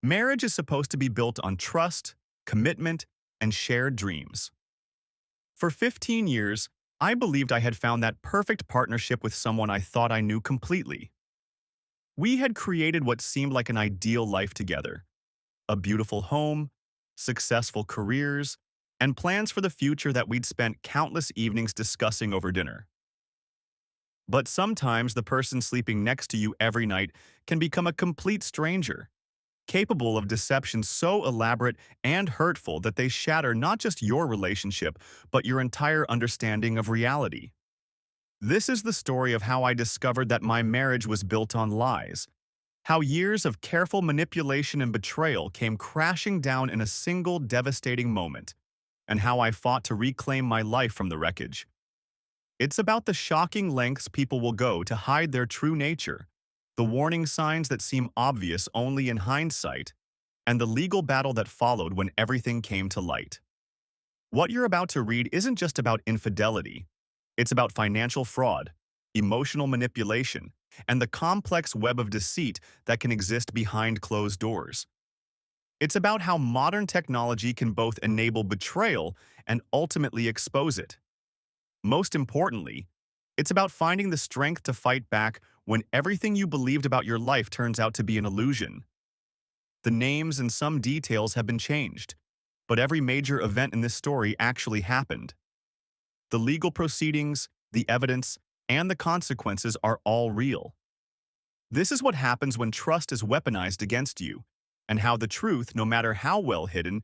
Marriage is supposed to be built on trust, commitment, and shared dreams. For 15 years, I believed I had found that perfect partnership with someone I thought I knew completely. We had created what seemed like an ideal life together: a beautiful home, successful careers, and plans for the future that we'd spent countless evenings discussing over dinner. But sometimes the person sleeping next to you every night can become a complete stranger, capable of deception so elaborate and hurtful that they shatter not just your relationship, but your entire understanding of reality. This is the story of how I discovered that my marriage was built on lies, how years of careful manipulation and betrayal came crashing down in a single devastating moment, and how I fought to reclaim my life from the wreckage. It's about the shocking lengths people will go to hide their true nature, the warning signs that seem obvious only in hindsight, and the legal battle that followed when everything came to light. What you're about to read isn't just about infidelity. It's about financial fraud, emotional manipulation, and the complex web of deceit that can exist behind closed doors. It's about how modern technology can both enable betrayal and ultimately expose it. Most importantly, it's about finding the strength to fight back when everything you believed about your life turns out to be an illusion. The names and some details have been changed, but every major event in this story actually happened. The legal proceedings, the evidence, and the consequences are all real. This is what happens when trust is weaponized against you, and how the truth, no matter how well hidden,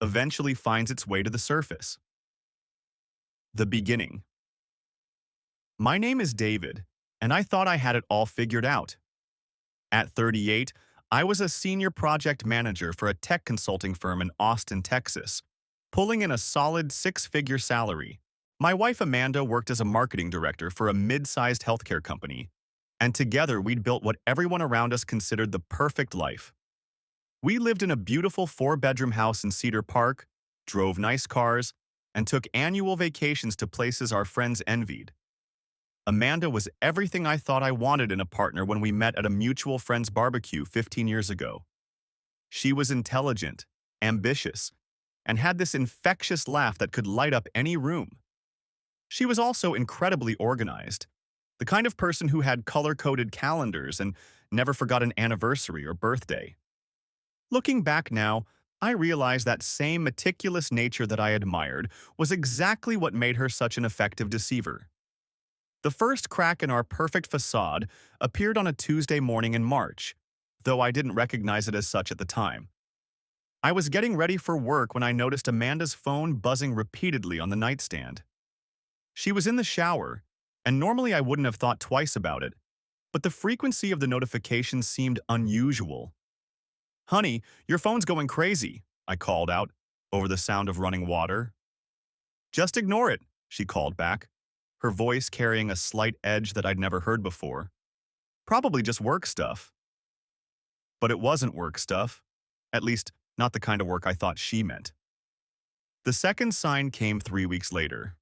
eventually finds its way to the surface. The beginning. My name is David, and I thought I had it all figured out. At 38, I was a senior project manager for a tech consulting firm in Austin, Texas, pulling in a solid six-figure salary. My wife Amanda worked as a marketing director for a mid-sized healthcare company, and together we'd built what everyone around us considered the perfect life. We lived in a beautiful four-bedroom house in Cedar Park, drove nice cars, and took annual vacations to places our friends envied. Amanda was everything I thought I wanted in a partner when we met at a mutual friend's barbecue 15 years ago. She was intelligent, ambitious, and had this infectious laugh that could light up any room. She was also incredibly organized, the kind of person who had color-coded calendars and never forgot an anniversary or birthday. Looking back now, I realize that same meticulous nature that I admired was exactly what made her such an effective deceiver. The first crack in our perfect facade appeared on a Tuesday morning in March, though I didn't recognize it as such at the time. I was getting ready for work when I noticed Amanda's phone buzzing repeatedly on the nightstand. She was in the shower, and normally I wouldn't have thought twice about it, but the frequency of the notifications seemed unusual. "Honey, your phone's going crazy," I called out, over the sound of running water. "Just ignore it," she called back, her voice carrying a slight edge that I'd never heard before. "Probably just work stuff." But it wasn't work stuff, at least not the kind of work I thought she meant. The second sign came 3 weeks later.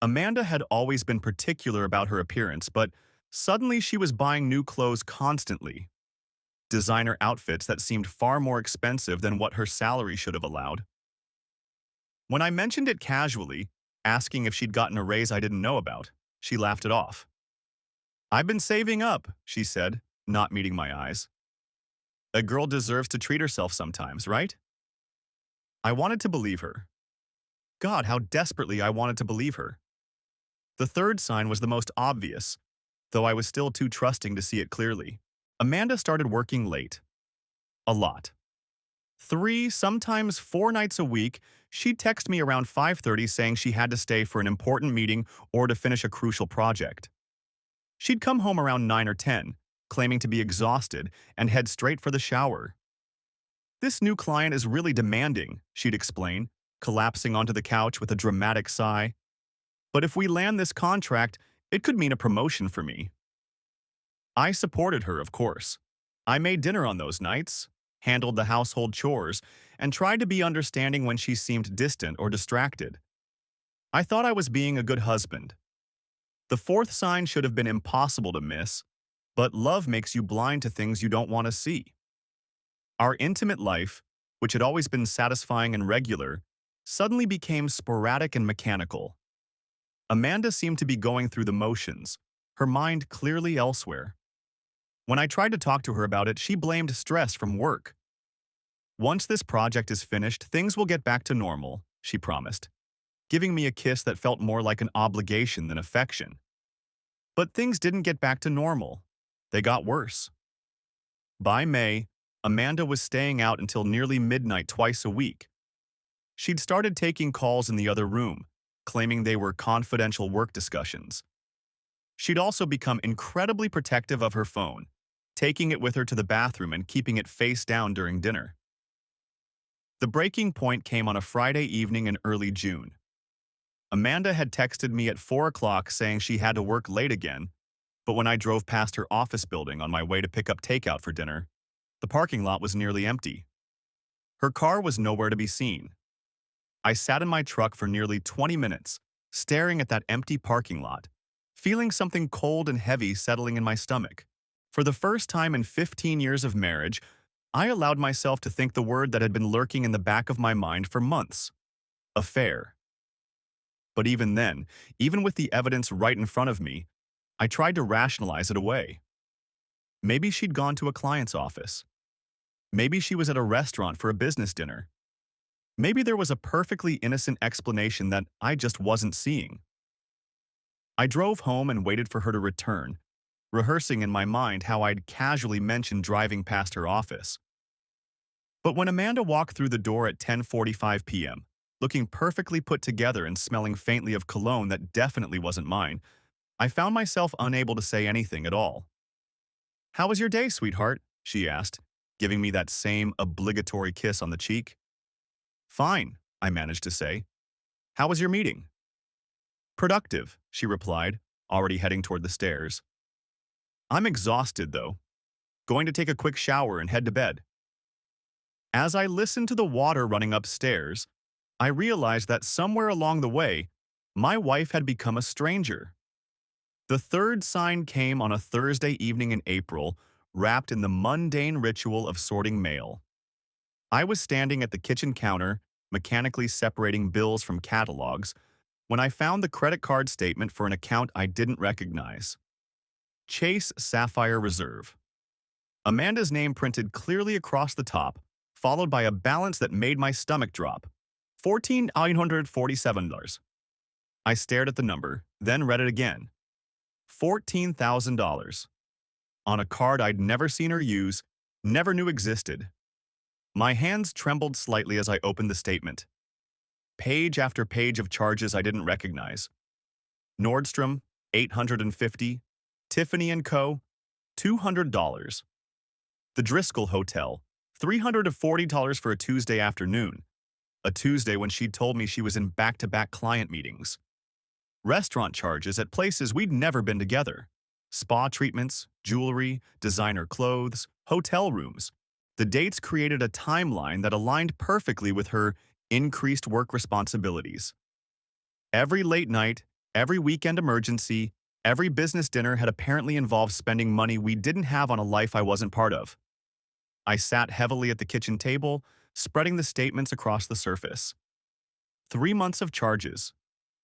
Amanda had always been particular about her appearance, but suddenly she was buying new clothes constantly. Designer outfits that seemed far more expensive than what her salary should have allowed. When I mentioned it casually, asking if she'd gotten a raise I didn't know about, she laughed it off. "I've been saving up," she said, not meeting my eyes. "A girl deserves to treat herself sometimes, right?" I wanted to believe her. God, how desperately I wanted to believe her. The third sign was the most obvious, though I was still too trusting to see it clearly. Amanda started working late. A lot. 3, sometimes 4 nights a week, she'd text me around 5:30 saying she had to stay for an important meeting or to finish a crucial project. She'd come home around 9 or 10, claiming to be exhausted, and head straight for the shower. "This new client is really demanding," she'd explain, collapsing onto the couch with a dramatic sigh. "But if we land this contract, it could mean a promotion for me." I supported her, of course. I made dinner on those nights, handled the household chores, and tried to be understanding when she seemed distant or distracted. I thought I was being a good husband. The fourth sign should have been impossible to miss, but love makes you blind to things you don't want to see. Our intimate life, which had always been satisfying and regular, suddenly became sporadic and mechanical. Amanda seemed to be going through the motions, her mind clearly elsewhere. When I tried to talk to her about it, she blamed stress from work. Once this project is finished, things will get back to normal, she promised, giving me a kiss that felt more like an obligation than affection. But things didn't get back to normal. They got worse. By May, Amanda was staying out until nearly midnight twice a week. She'd started taking calls in the other room, claiming they were confidential work discussions. She'd also become incredibly protective of her phone, taking it with her to the bathroom and keeping it face down during dinner. The breaking point came on a Friday evening in early June. Amanda had texted me at 4 o'clock saying she had to work late again, but when I drove past her office building on my way to pick up takeout for dinner, the parking lot was nearly empty. Her car was nowhere to be seen. I sat in my truck for nearly 20 minutes, staring at that empty parking lot, feeling something cold and heavy settling in my stomach. For the first time in 15 years of marriage, I allowed myself to think the word that had been lurking in the back of my mind for months: affair. But even then, even with the evidence right in front of me, I tried to rationalize it away. Maybe she'd gone to a client's office. Maybe she was at a restaurant for a business dinner. Maybe there was a perfectly innocent explanation that I just wasn't seeing. I drove home and waited for her to return, rehearsing in my mind how I'd casually mentioned driving past her office. But when Amanda walked through the door at 10:45 p.m., looking perfectly put together and smelling faintly of cologne that definitely wasn't mine, I found myself unable to say anything at all. "How was your day, sweetheart?" she asked, giving me that same obligatory kiss on the cheek. "Fine," I managed to say. "How was your meeting?" "Productive," she replied, already heading toward the stairs. "I'm exhausted, though. Going to take a quick shower and head to bed." As I listened to the water running upstairs, I realized that somewhere along the way, my wife had become a stranger. The third sign came on a Thursday evening in April, wrapped in the mundane ritual of sorting mail. I was standing at the kitchen counter, mechanically separating bills from catalogs, when I found the credit card statement for an account I didn't recognize. Chase Sapphire Reserve. Amanda's name printed clearly across the top, followed by a balance that made my stomach drop. $14,947. I stared at the number, then read it again. $14,000. On a card I'd never seen her use, never knew existed. My hands trembled slightly as I opened the statement. Page after page of charges I didn't recognize. Nordstrom, $850. Tiffany & Co., $200. The Driscoll Hotel, $340 for a Tuesday afternoon. A Tuesday when she'd told me she was in back-to-back client meetings. Restaurant charges at places we'd never been together. Spa treatments, jewelry, designer clothes, hotel rooms. The dates created a timeline that aligned perfectly with her increased work responsibilities. Every late night, every weekend emergency, every business dinner had apparently involved spending money we didn't have on a life I wasn't part of. I sat heavily at the kitchen table, spreading the statements across the surface. 3 months of charges.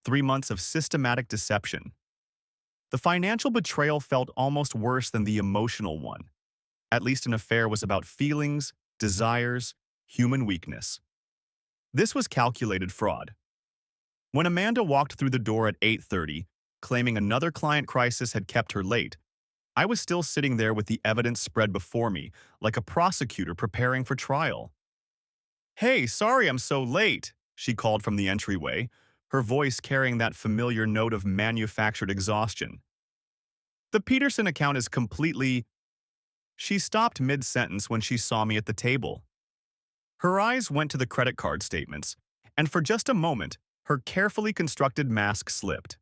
3 months of systematic deception. The financial betrayal felt almost worse than the emotional one. At least an affair was about feelings, desires, human weakness. This was calculated fraud. When Amanda walked through the door at 8:30, claiming another client crisis had kept her late, I was still sitting there with the evidence spread before me, like a prosecutor preparing for trial. "Hey, sorry I'm so late," she called from the entryway, her voice carrying that familiar note of manufactured exhaustion. "The Peterson account is completely—" She stopped mid-sentence when she saw me at the table. Her eyes went to the credit card statements, and for just a moment, her carefully constructed mask slipped.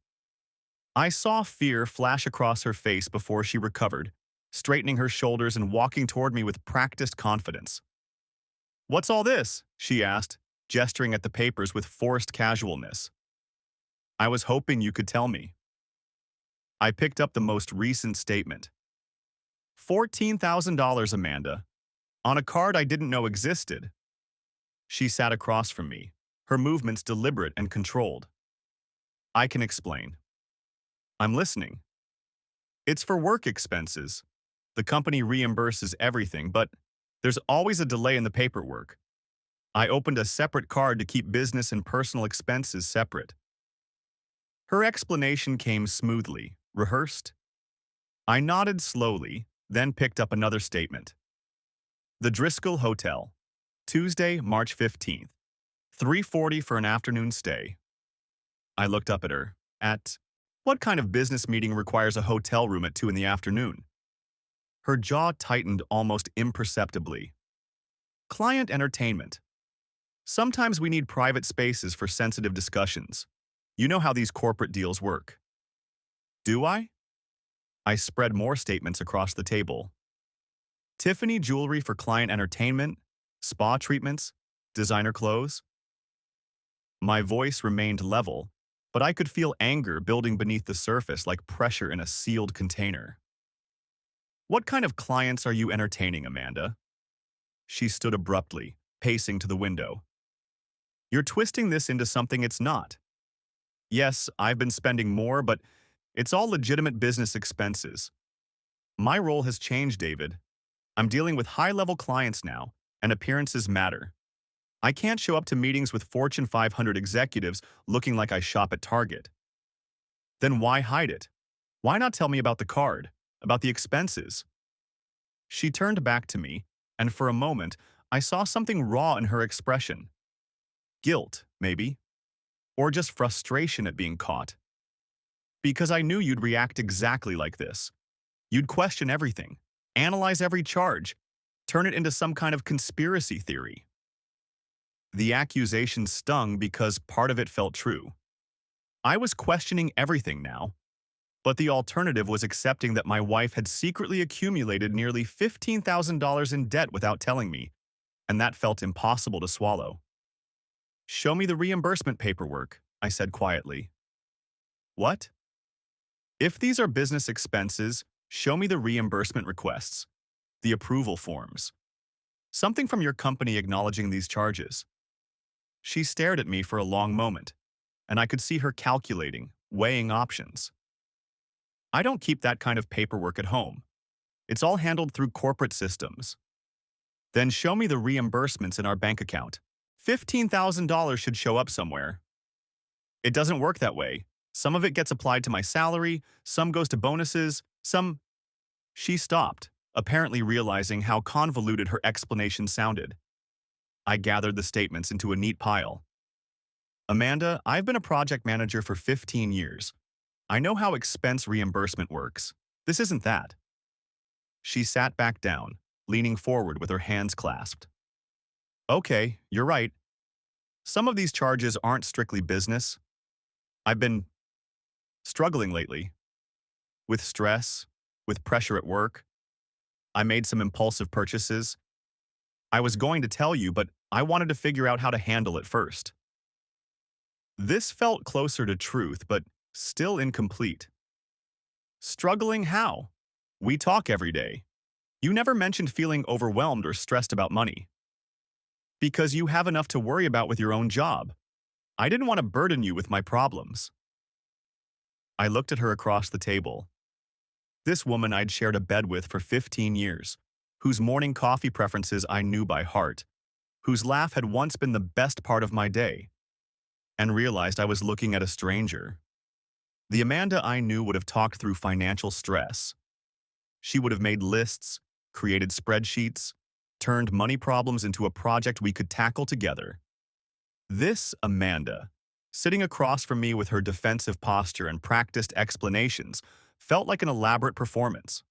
I saw fear flash across her face before she recovered, straightening her shoulders and walking toward me with practiced confidence. "What's all this?" she asked, gesturing at the papers with forced casualness. "I was hoping you could tell me." I picked up the most recent statement. $14,000, Amanda. On a card I didn't know existed. She sat across from me, her movements deliberate and controlled. I can explain. I'm listening. It's for work expenses. The company reimburses everything, but there's always a delay in the paperwork. I opened a separate card to keep business and personal expenses separate. Her explanation came smoothly, rehearsed. I nodded slowly, then picked up another statement. The Driscoll Hotel, Tuesday, March 15th, 3:40 for an afternoon stay. I looked up at her. At what kind of business meeting requires a hotel room at 2 in the afternoon? Her jaw tightened almost imperceptibly. Client entertainment. Sometimes we need private spaces for sensitive discussions. You know how these corporate deals work. Do I? I spread more statements across the table. Tiffany jewelry for client entertainment, spa treatments, designer clothes. My voice remained level, but I could feel anger building beneath the surface like pressure in a sealed container. What kind of clients are you entertaining, Amanda? She stood abruptly, pacing to the window. You're twisting this into something it's not. Yes, I've been spending more, but it's all legitimate business expenses. My role has changed, David. I'm dealing with high-level clients now, and appearances matter. I can't show up to meetings with Fortune 500 executives looking like I shop at Target. Then why hide it? Why not tell me about the card, about the expenses? She turned back to me, and for a moment, I saw something raw in her expression. Guilt, maybe. Or just frustration at being caught. Because I knew you'd react exactly like this. You'd question everything, analyze every charge, turn it into some kind of conspiracy theory. The accusation stung because part of it felt true. I was questioning everything now, but the alternative was accepting that my wife had secretly accumulated nearly $15,000 in debt without telling me, and that felt impossible to swallow. Show me the reimbursement paperwork, I said quietly. What? If these are business expenses, show me the reimbursement requests, the approval forms. Something from your company acknowledging these charges. She stared at me for a long moment, and I could see her calculating, weighing options. I don't keep that kind of paperwork at home. It's all handled through corporate systems. Then show me the reimbursements in our bank account. $15,000 should show up somewhere. It doesn't work that way. Some of it gets applied to my salary, some goes to bonuses, some... She stopped, apparently realizing how convoluted her explanation sounded. I gathered the statements into a neat pile. Amanda, I've been a project manager for 15 years. I know how expense reimbursement works. This isn't that. She sat back down, leaning forward with her hands clasped. Okay, you're right. Some of these charges aren't strictly business. I've been struggling lately. With stress, with pressure at work. I made some impulsive purchases. I was going to tell you, but I wanted to figure out how to handle it first. This felt closer to truth, but still incomplete. Struggling how? We talk every day. You never mentioned feeling overwhelmed or stressed about money. Because you have enough to worry about with your own job. I didn't want to burden you with my problems. I looked at her across the table. This woman I'd shared a bed with for 15 years, whose morning coffee preferences I knew by heart, whose laugh had once been the best part of my day, and realized I was looking at a stranger. The Amanda I knew would have talked through financial stress. She would have made lists, created spreadsheets, turned money problems into a project we could tackle together. This Amanda, sitting across from me with her defensive posture and practiced explanations, felt like an elaborate performance.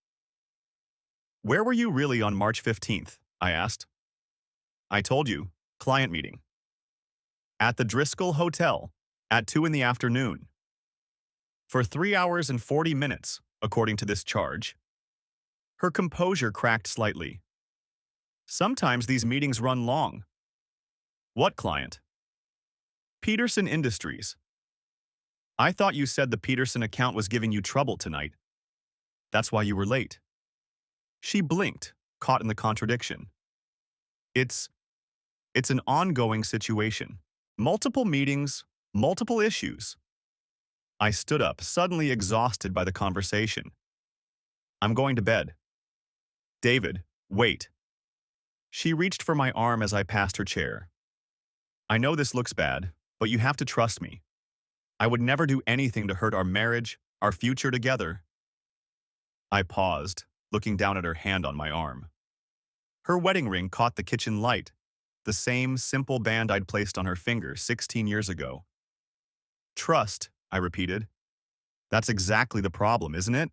Where were you really on March 15th? I asked. I told you, client meeting. At the Driscoll Hotel, at 2 in the afternoon. For 3 hours and 40 minutes, according to this charge. Her composure cracked slightly. Sometimes these meetings run long. What client? Peterson Industries. I thought you said the Peterson account was giving you trouble tonight. That's why you were late. She blinked, caught in the contradiction. It's it's an ongoing situation. Multiple meetings, multiple issues. I stood up, suddenly exhausted by the conversation. I'm going to bed. David, wait. She reached for my arm as I passed her chair. I know this looks bad, but you have to trust me. I would never do anything to hurt our marriage, our future together. I paused, looking down at her hand on my arm. Her wedding ring caught the kitchen light, the same simple band I'd placed on her finger 16 years ago. Trust, I repeated. That's exactly the problem, isn't it?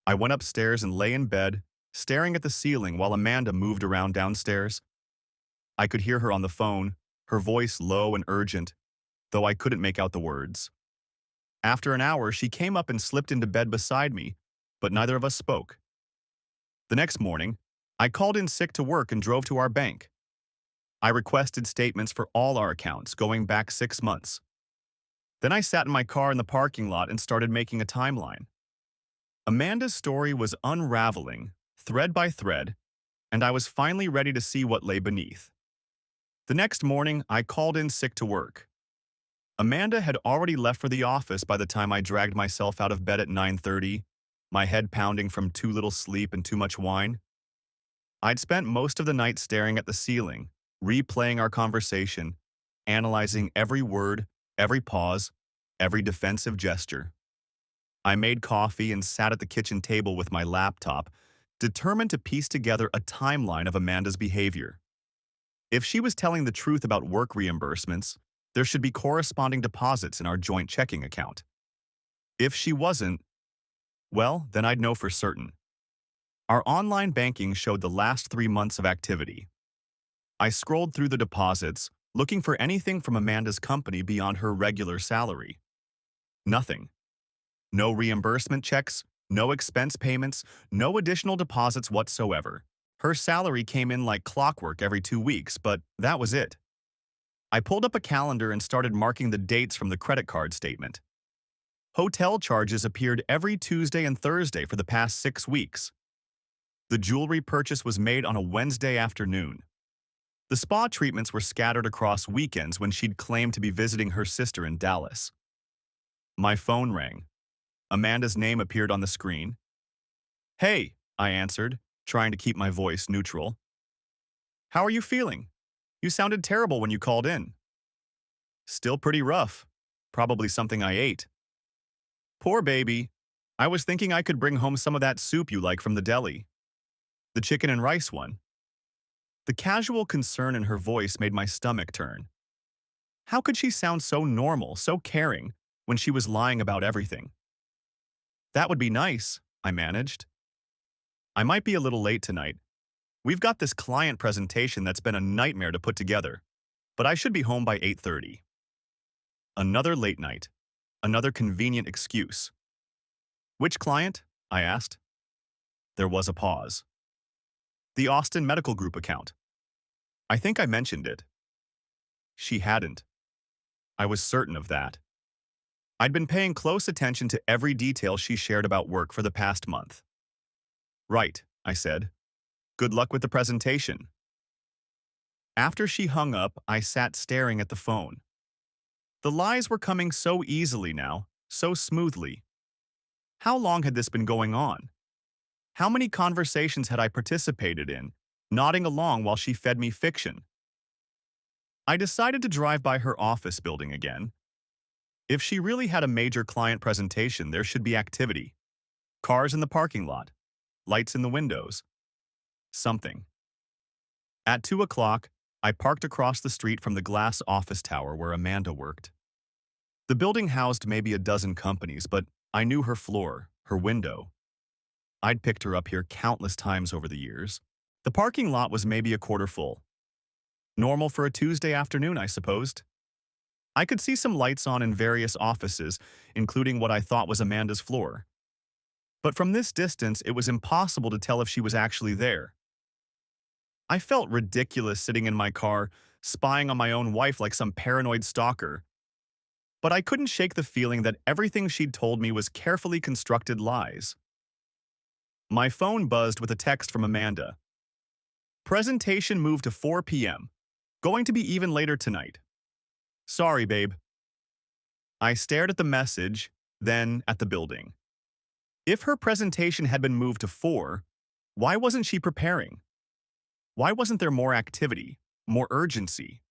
I went upstairs and lay in bed, staring at the ceiling while Amanda moved around downstairs. I could hear her on the phone, her voice low and urgent, though I couldn't make out the words. After an hour, she came up and slipped into bed beside me, but neither of us spoke. The next morning, I called in sick to work and drove to our bank. I requested statements for all our accounts going back 6 months. Then I sat in my car in the parking lot and started making a timeline. Amanda's story was unraveling, thread by thread, and I was finally ready to see what lay beneath. The next morning, I called in sick to work. Amanda had already left for the office by the time I dragged myself out of bed at 9:30, my head pounding from too little sleep and too much wine. I'd spent most of the night staring at the ceiling, replaying our conversation, analyzing every word, every pause, every defensive gesture. I made coffee and sat at the kitchen table with my laptop, determined to piece together a timeline of Amanda's behavior. If she was telling the truth about work reimbursements, there should be corresponding deposits in our joint checking account. If she wasn't, well, then I'd know for certain. Our online banking showed the last 3 months of activity. I scrolled through the deposits, looking for anything from Amanda's company beyond her regular salary. Nothing. No reimbursement checks, no expense payments, no additional deposits whatsoever. Her salary came in like clockwork every 2 weeks, but that was it. I pulled up a calendar and started marking the dates from the credit card statement. Hotel charges appeared every Tuesday and Thursday for the past 6 weeks. The jewelry purchase was made on a Wednesday afternoon. The spa treatments were scattered across weekends when she'd claimed to be visiting her sister in Dallas. My phone rang. Amanda's name appeared on the screen. "Hey," I answered, trying to keep my voice neutral. "How are you feeling? You sounded terrible when you called in." "Still pretty rough. Probably something I ate." "Poor baby. I was thinking I could bring home some of that soup you like from the deli. The chicken and rice one." The casual concern in her voice made my stomach turn. How could she sound so normal, so caring, when she was lying about everything? "That would be nice," I managed. "I might be a little late tonight. We've got this client presentation that's been a nightmare to put together, but I should be home by 8:30. Another late night. Another convenient excuse. "Which client?" I asked. There was a pause. "The Austin Medical Group account. I think I mentioned it." She hadn't. I was certain of that. I'd been paying close attention to every detail she shared about work for the past month. "Right," I said. "Good luck with the presentation." After she hung up, I sat staring at the phone. The lies were coming so easily now, so smoothly. How long had this been going on? How many conversations had I participated in, nodding along while she fed me fiction? I decided to drive by her office building again. If she really had a major client presentation, there should be activity. Cars in the parking lot, lights in the windows. Something. At 2 o'clock, I parked across the street from the glass office tower where Amanda worked. The building housed maybe a dozen companies, but I knew her floor, her window. I'd picked her up here countless times over the years. The parking lot was maybe a quarter full. Normal for a Tuesday afternoon, I supposed. I could see some lights on in various offices, including what I thought was Amanda's floor. But from this distance, it was impossible to tell if she was actually there. I felt ridiculous sitting in my car, spying on my own wife like some paranoid stalker. But I couldn't shake the feeling that everything she'd told me was carefully constructed lies. My phone buzzed with a text from Amanda. Presentation moved to 4 p.m. Going to be even later tonight. Sorry, babe. I stared at the message, then at the building. If her presentation had been moved to 4, why wasn't she preparing? Why wasn't there more activity, more urgency?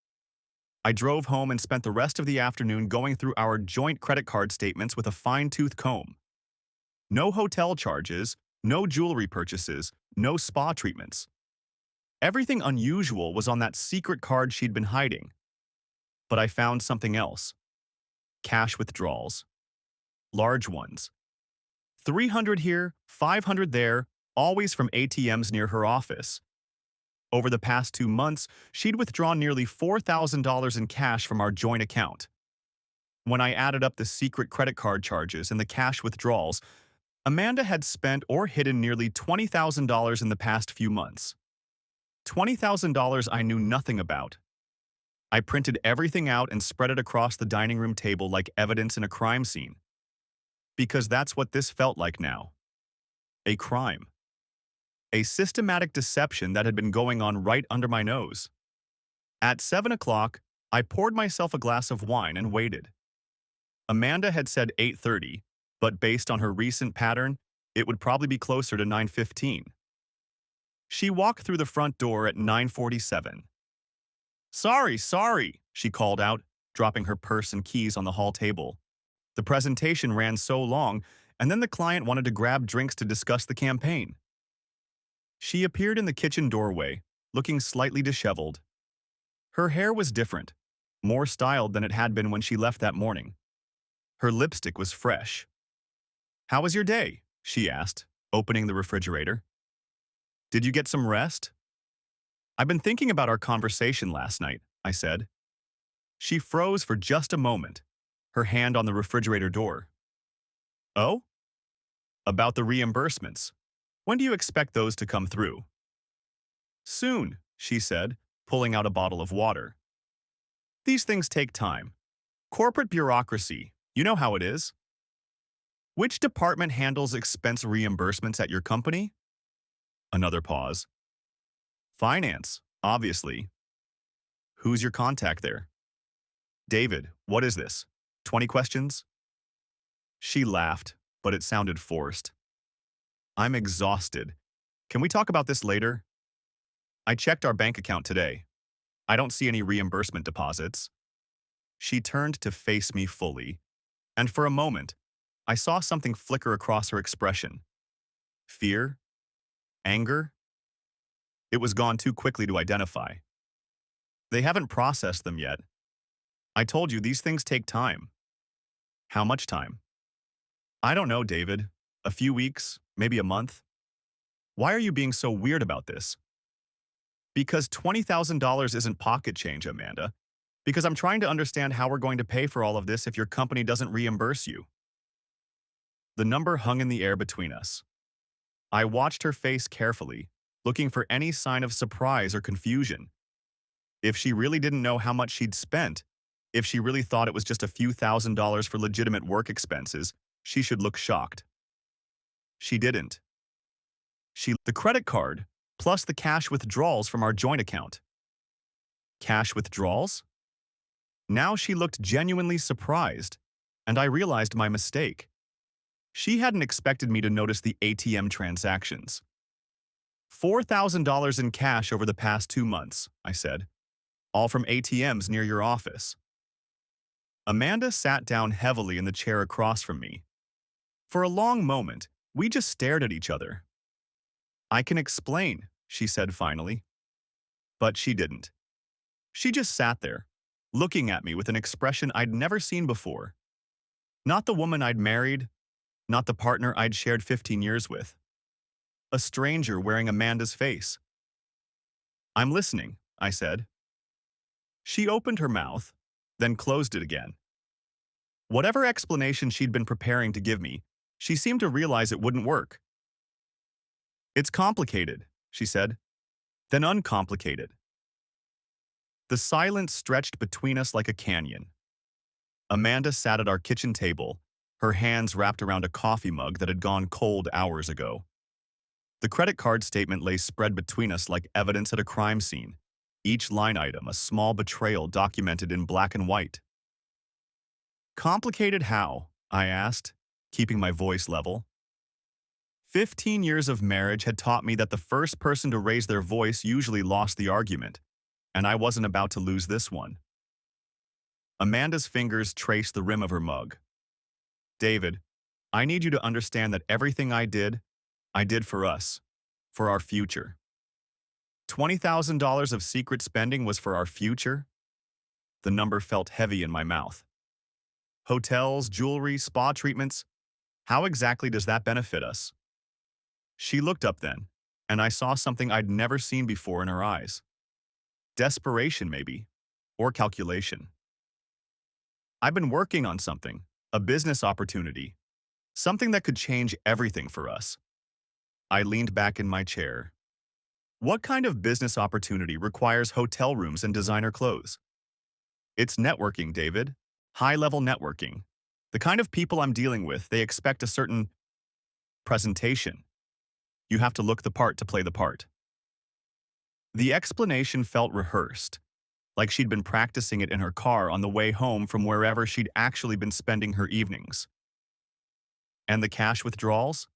I drove home and spent the rest of the afternoon going through our joint credit card statements with a fine-tooth comb. No hotel charges, no jewelry purchases, no spa treatments. Everything unusual was on that secret card she'd been hiding. But I found something else. Cash withdrawals. Large ones. 300 here, 500 there, always from ATMs near her office. Over the past 2 months, she'd withdrawn nearly $4,000 in cash from our joint account. When I added up the secret credit card charges and the cash withdrawals, Amanda had spent or hidden nearly $20,000 in the past few months. $20,000 I knew nothing about. I printed everything out and spread it across the dining room table like evidence in a crime scene. Because that's what this felt like now. A crime. A systematic deception that had been going on right under my nose. At 7 o'clock, I poured myself a glass of wine and waited. Amanda had said 8:30, but based on her recent pattern, it would probably be closer to 9:15. She walked through the front door at 9:47. Sorry, she called out, dropping her purse and keys on the hall table. The presentation ran so long, and then the client wanted to grab drinks to discuss the campaign. She appeared in the kitchen doorway, looking slightly disheveled. Her hair was different, more styled than it had been when she left that morning. Her lipstick was fresh. How was your day? She asked, opening the refrigerator. Did you get some rest? I've been thinking about our conversation last night, I said. She froze for just a moment, her hand on the refrigerator door. Oh? About the reimbursements. When do you expect those to come through? Soon, she said, pulling out a bottle of water. These things take time. Corporate bureaucracy, you know how it is. Which department handles expense reimbursements at your company? Another pause. Finance, obviously. Who's your contact there? David, what is this? 20 questions? She laughed, but it sounded forced. I'm exhausted. Can we talk about this later? I checked our bank account today. I don't see any reimbursement deposits. She turned to face me fully, and for a moment, I saw something flicker across her expression. Fear? Anger? It was gone too quickly to identify. They haven't processed them yet. I told you these things take time. How much time? I don't know, David. A few weeks, maybe a month. Why are you being so weird about this? Because $20,000 isn't pocket change, Amanda. Because I'm trying to understand how we're going to pay for all of this if your company doesn't reimburse you. The number hung in the air between us. I watched her face carefully, looking for any sign of surprise or confusion. If she really didn't know how much she'd spent, if she really thought it was just a few $1,000s for legitimate work expenses, she should look shocked. She didn't. The credit card, plus the cash withdrawals from our joint account. Cash withdrawals? Now she looked genuinely surprised, and I realized my mistake. She hadn't expected me to notice the ATM transactions. $4,000 in cash over the past 2 months, I said. All from ATMs near your office. Amanda sat down heavily in the chair across from me. For a long moment, we just stared at each other. I can explain, she said finally. But she didn't. She just sat there, looking at me with an expression I'd never seen before. Not the woman I'd married, not the partner I'd shared 15 years with. A stranger wearing Amanda's face. I'm listening, I said. She opened her mouth, then closed it again. Whatever explanation she'd been preparing to give me, she seemed to realize it wouldn't work. It's complicated, she said, then uncomplicated. The silence stretched between us like a canyon. Amanda sat at our kitchen table, her hands wrapped around a coffee mug that had gone cold hours ago. The credit card statement lay spread between us like evidence at a crime scene. Each line item a small betrayal documented in black and white. Complicated how? I asked, keeping my voice level. 15 years of marriage had taught me that the first person to raise their voice usually lost the argument, and I wasn't about to lose this one. Amanda's fingers traced the rim of her mug. David, I need you to understand that everything I did for us, for our future. $20,000 of secret spending was for our future? The number felt heavy in my mouth. Hotels, jewelry, spa treatments, how exactly does that benefit us? She looked up then, and I saw something I'd never seen before in her eyes. Desperation, maybe, or calculation. I've been working on something, a business opportunity, something that could change everything for us. I leaned back in my chair. What kind of business opportunity requires hotel rooms and designer clothes? It's networking, David. High-level networking. The kind of people I'm dealing with, they expect a certain presentation. You have to look the part to play the part. The explanation felt rehearsed, like she'd been practicing it in her car on the way home from wherever she'd actually been spending her evenings. And the cash withdrawals?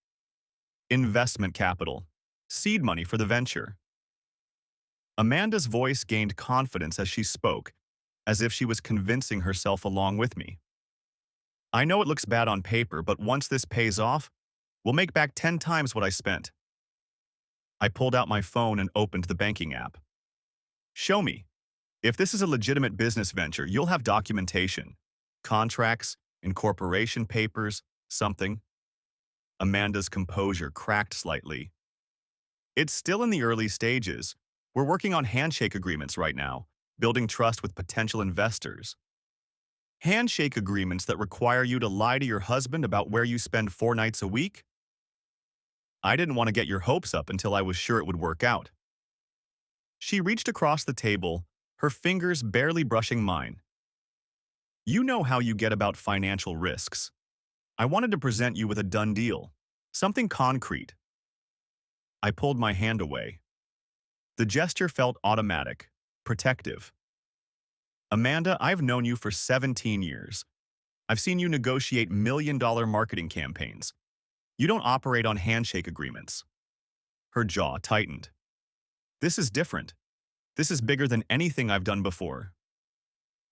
Investment capital. Seed money for the venture. Amanda's voice gained confidence as she spoke, as if she was convincing herself along with me. I know it looks bad on paper, but once this pays off, we'll make back 10 times what I spent. I pulled out my phone and opened the banking app. Show me. If this is a legitimate business venture, you'll have documentation, contracts, incorporation papers, something. Amanda's composure cracked slightly. It's still in the early stages. We're working on handshake agreements right now, building trust with potential investors. Handshake agreements that require you to lie to your husband about where you spend 4 nights a week? I didn't want to get your hopes up until I was sure it would work out. She reached across the table, her fingers barely brushing mine. You know how you get about financial risks. I wanted to present you with a done deal, something concrete. I pulled my hand away. The gesture felt automatic, protective. Amanda, I've known you for 17 years. I've seen you negotiate million-dollar marketing campaigns. You don't operate on handshake agreements. Her jaw tightened. This is different. This is bigger than anything I've done before.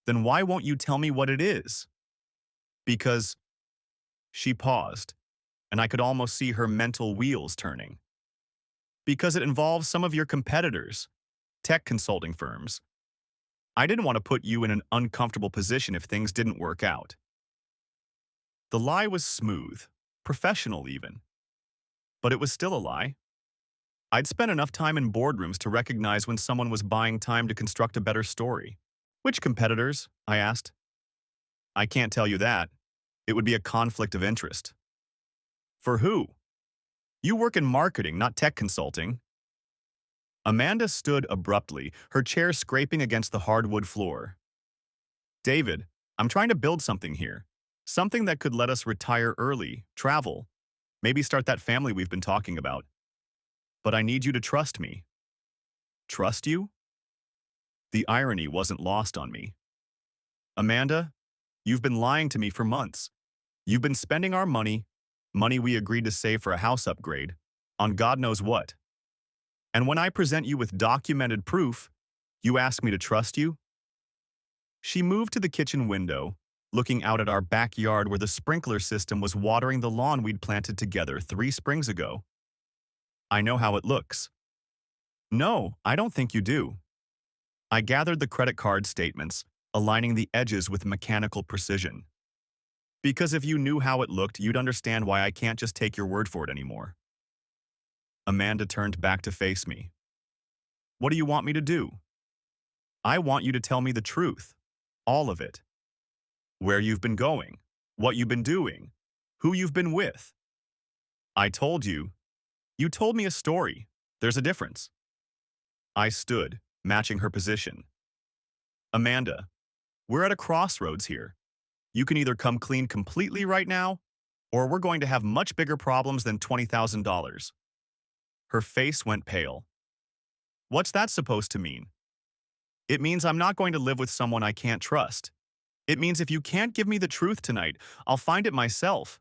Then why won't you tell me what it is? Because... She paused, and I could almost see her mental wheels turning. Because it involves some of your competitors, tech consulting firms. I didn't want to put you in an uncomfortable position if things didn't work out. The lie was smooth, professional even. But it was still a lie. I'd spent enough time in boardrooms to recognize when someone was buying time to construct a better story. Which competitors? I asked. I can't tell you that. It would be a conflict of interest. For who? You work in marketing, not tech consulting. Amanda stood abruptly, her chair scraping against the hardwood floor. David, I'm trying to build something here. Something that could let us retire early, travel, maybe start that family we've been talking about. But I need you to trust me. Trust you? The irony wasn't lost on me. Amanda, you've been lying to me for months. You've been spending our money we agreed to save for a house upgrade, on God knows what. And when I present you with documented proof, you ask me to trust you? She moved to the kitchen window, looking out at our backyard where the sprinkler system was watering the lawn we'd planted together 3 springs ago. I know how it looks. No, I don't think you do. I gathered the credit card statements, aligning the edges with mechanical precision. Because if you knew how it looked, you'd understand why I can't just take your word for it anymore. Amanda turned back to face me. What do you want me to do? I want you to tell me the truth. All of it. Where you've been going, what you've been doing, who you've been with. I told you. You told me a story. There's a difference. I stood, matching her position. Amanda, we're at a crossroads here. You can either come clean completely right now, or we're going to have much bigger problems than $20,000. Her face went pale. What's that supposed to mean? It means I'm not going to live with someone I can't trust. It means if you can't give me the truth tonight, I'll find it myself.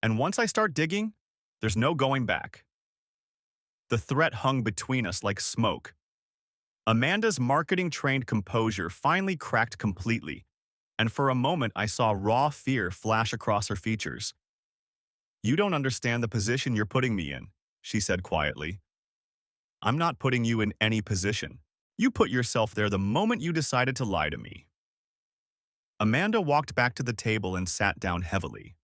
And once I start digging, there's no going back. The threat hung between us like smoke. Amanda's marketing-trained composure finally cracked completely, and for a moment I saw raw fear flash across her features. You don't understand the position you're putting me in, she said quietly. I'm not putting you in any position. You put yourself there the moment you decided to lie to me. Amanda walked back to the table and sat down heavily.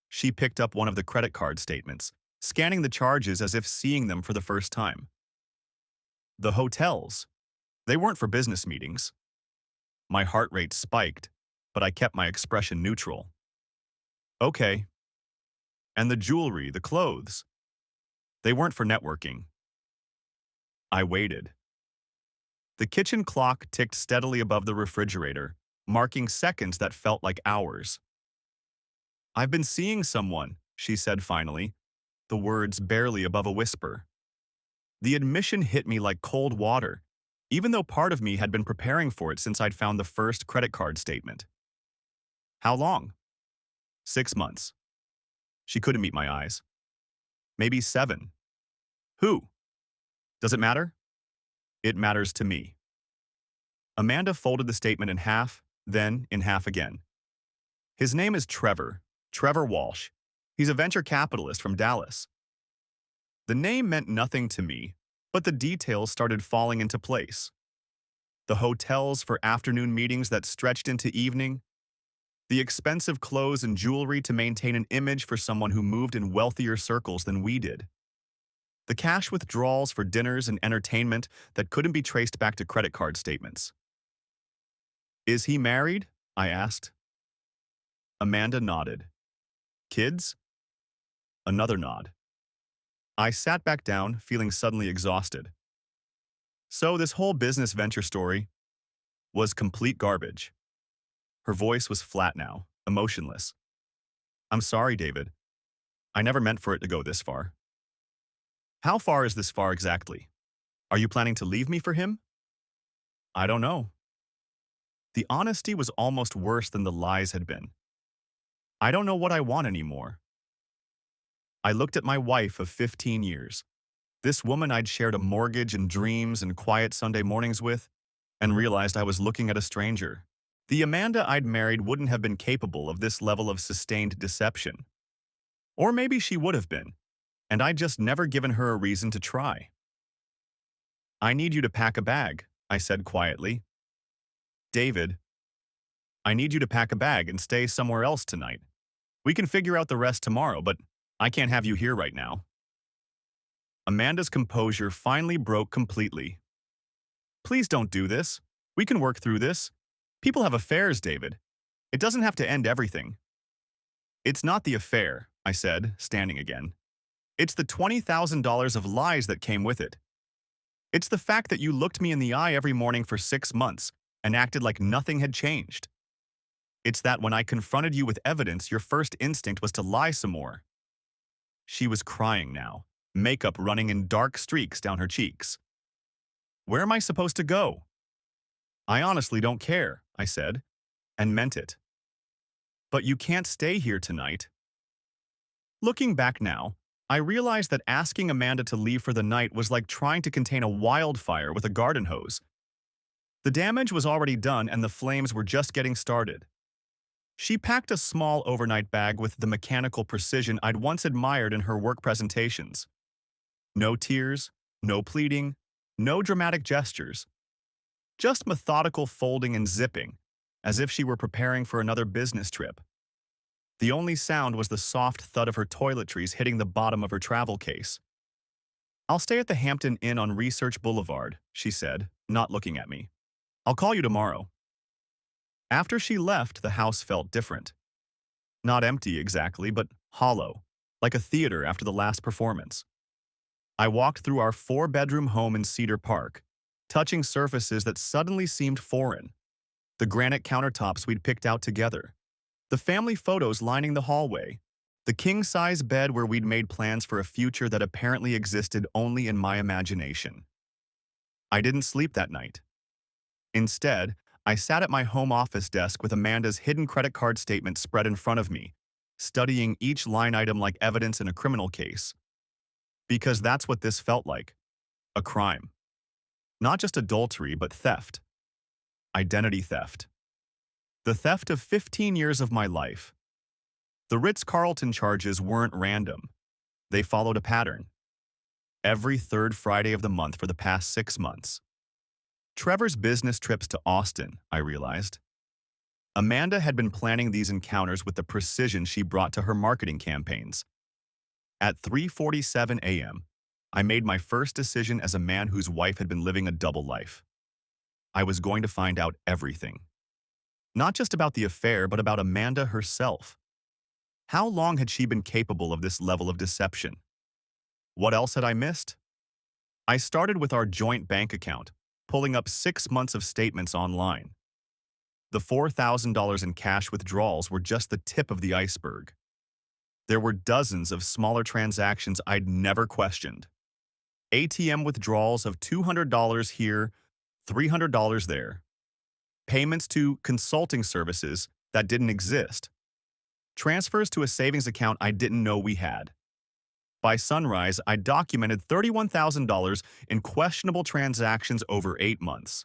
She picked up one of the credit card statements, scanning the charges as if seeing them for the first time. The hotels. They weren't for business meetings. My heart rate spiked, but I kept my expression neutral. Okay. And the jewelry, the clothes. They weren't for networking. I waited. The kitchen clock ticked steadily above the refrigerator, marking seconds that felt like hours. I've been seeing someone, she said finally, the words barely above a whisper. The admission hit me like cold water, even though part of me had been preparing for it since I'd found the first credit card statement. How long? 6 months. She couldn't meet my eyes. Maybe 7. Who? Does it matter? It matters to me. Amanda folded the statement in half, then in half again. His name is Trevor Walsh. He's a venture capitalist from Dallas. The name meant nothing to me, but the details started falling into place. The hotels for afternoon meetings that stretched into evening, the expensive clothes and jewelry to maintain an image for someone who moved in wealthier circles than we did. The cash withdrawals for dinners and entertainment that couldn't be traced back to credit card statements. Is he married? I asked. Amanda nodded. Kids? Another nod. I sat back down, feeling suddenly exhausted. So this whole business venture story was complete garbage. Her voice was flat now, emotionless. I'm sorry, David. I never meant for it to go this far. How far is this far exactly? Are you planning to leave me for him? I don't know. The honesty was almost worse than the lies had been. I don't know what I want anymore. I looked at my wife of 15 years, this woman I'd shared a mortgage and dreams and quiet Sunday mornings with, and realized I was looking at a stranger. The Amanda I'd married wouldn't have been capable of this level of sustained deception. Or maybe she would have been, and I'd just never given her a reason to try. I need you to pack a bag, I said quietly. David, I need you to pack a bag and stay somewhere else tonight. We can figure out the rest tomorrow, but I can't have you here right now. Amanda's composure finally broke completely. Please don't do this. We can work through this. People have affairs, David. It doesn't have to end everything. It's not the affair, I said, standing again. It's the $20,000 of lies that came with it. It's the fact that you looked me in the eye every morning for 6 months and acted like nothing had changed. It's that when I confronted you with evidence, your first instinct was to lie some more. She was crying now, makeup running in dark streaks down her cheeks. Where am I supposed to go? I honestly don't care, I said, and meant it. But you can't stay here tonight. Looking back now, I realized that asking Amanda to leave for the night was like trying to contain a wildfire with a garden hose. The damage was already done and the flames were just getting started. She packed a small overnight bag with the mechanical precision I'd once admired in her work presentations. No tears, no pleading, no dramatic gestures. Just methodical folding and zipping, as if she were preparing for another business trip. The only sound was the soft thud of her toiletries hitting the bottom of her travel case. I'll stay at the Hampton Inn on Research Boulevard, she said, not looking at me. I'll call you tomorrow. After she left, the house felt different. Not empty exactly, but hollow, like a theater after the last performance. I walked through our 4-bedroom home in Cedar Park, touching surfaces that suddenly seemed foreign. The granite countertops we'd picked out together. The family photos lining the hallway. The king-size bed where we'd made plans for a future that apparently existed only in my imagination. I didn't sleep that night. Instead, I sat at my home office desk with Amanda's hidden credit card statement spread in front of me, studying each line item like evidence in a criminal case. Because that's what this felt like. A crime. Not just adultery, but theft. Identity theft. The theft of 15 years of my life. The Ritz-Carlton charges weren't random. They followed a pattern. Every third Friday of the month for the past 6 months. Trevor's business trips to Austin, I realized. Amanda had been planning these encounters with the precision she brought to her marketing campaigns. At 3:47 a.m., I made my first decision as a man whose wife had been living a double life. I was going to find out everything. Not just about the affair, but about Amanda herself. How long had she been capable of this level of deception? What else had I missed? I started with our joint bank account, pulling up 6 months of statements online. The $4,000 in cash withdrawals were just the tip of the iceberg. There were dozens of smaller transactions I'd never questioned. ATM withdrawals of $200 here, $300 there. Payments to consulting services that didn't exist. Transfers to a savings account I didn't know we had. By sunrise, I documented $31,000 in questionable transactions over 8 months.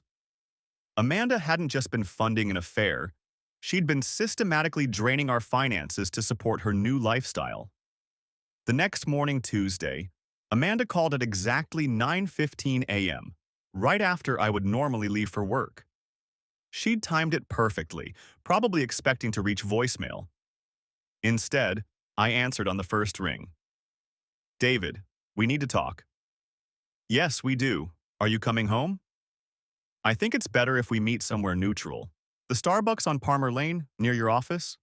Amanda hadn't just been funding an affair, she'd been systematically draining our finances to support her new lifestyle. The next morning, Tuesday, Amanda called at exactly 9:15 a.m., right after I would normally leave for work. She'd timed it perfectly, probably expecting to reach voicemail. Instead, I answered on the first ring. "David, we need to talk." "Yes, we do. Are you coming home?" "I think it's better if we meet somewhere neutral. The Starbucks on Palmer Lane, near your office?"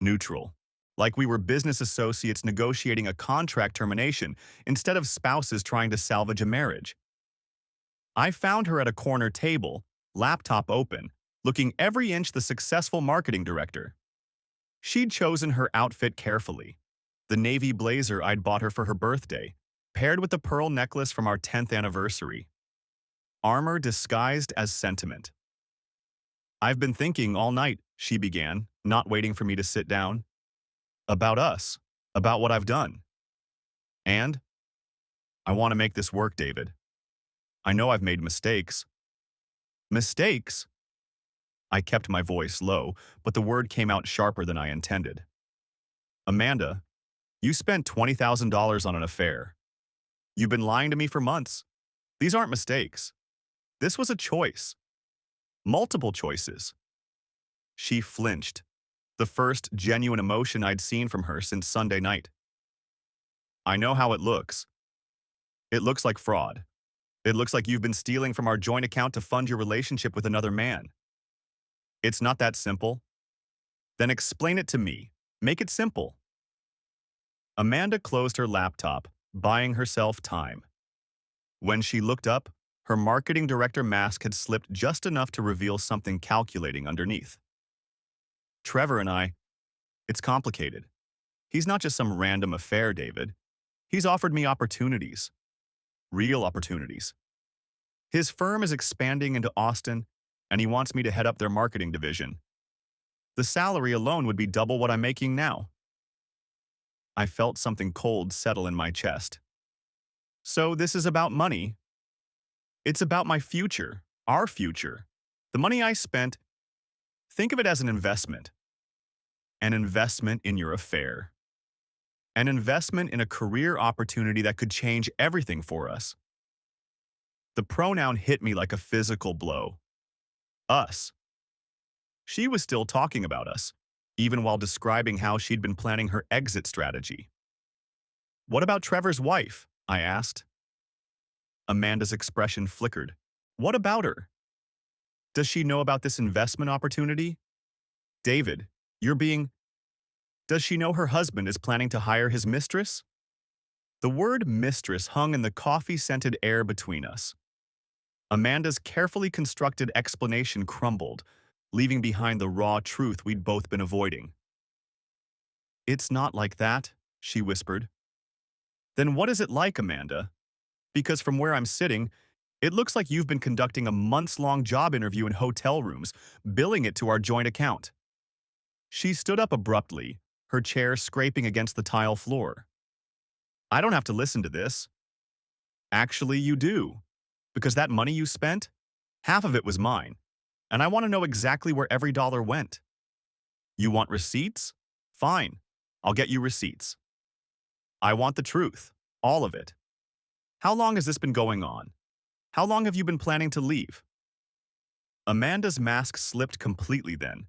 Neutral. Like we were business associates negotiating a contract termination instead of spouses trying to salvage a marriage. I found her at a corner table, laptop open, looking every inch the successful marketing director. She'd chosen her outfit carefully. The navy blazer I'd bought her for her birthday, paired with the pearl necklace from our 10th anniversary. Armor disguised as sentiment. "I've been thinking all night," she began, not waiting for me to sit down. "About us. About what I've done. And I want to make this work, David. I know I've made mistakes." "Mistakes?" I kept my voice low, but the word came out sharper than I intended. "Amanda, you spent $20,000 on an affair. You've been lying to me for months. These aren't mistakes. This was a choice. Multiple choices." She flinched, the first genuine emotion I'd seen from her since Sunday night. "I know how it looks. It looks like fraud. It looks like you've been stealing from our joint account to fund your relationship with another man. It's not that simple." "Then explain it to me. Make it simple." Amanda closed her laptop, buying herself time. When she looked up, her marketing director mask had slipped just enough to reveal something calculating underneath. "Trevor and it's complicated. He's not just some random affair, David. He's offered me opportunities. Real opportunities. His firm is expanding into Austin, and he wants me to head up their marketing division. The salary alone would be double what I'm making now." I felt something cold settle in my chest. "So this is about money?" "It's about my future, our future. The money I spent, think of it as an investment. An investment in your affair. An investment in a career opportunity that could change everything for us." The pronoun hit me like a physical blow. Us. She was still talking about us, even while describing how she'd been planning her exit strategy. "What about Trevor's wife?" I asked. Amanda's expression flickered. "What about her? Does she know about this investment opportunity? David, you're being... Does she know her husband is planning to hire his mistress?" The word mistress hung in the coffee-scented air between us. Amanda's carefully constructed explanation crumbled, leaving behind the raw truth we'd both been avoiding. "It's not like that," she whispered. "Then what is it like, Amanda? Because from where I'm sitting, it looks like you've been conducting a months-long job interview in hotel rooms, billing it to our joint account." She stood up abruptly, her chair scraping against the tile floor. "I don't have to listen to this." "Actually, you do. Because that money you spent, half of it was mine, and I want to know exactly where every dollar went." "You want receipts? Fine. I'll get you receipts." "I want the truth. All of it. How long has this been going on? How long have you been planning to leave?" Amanda's mask slipped completely then,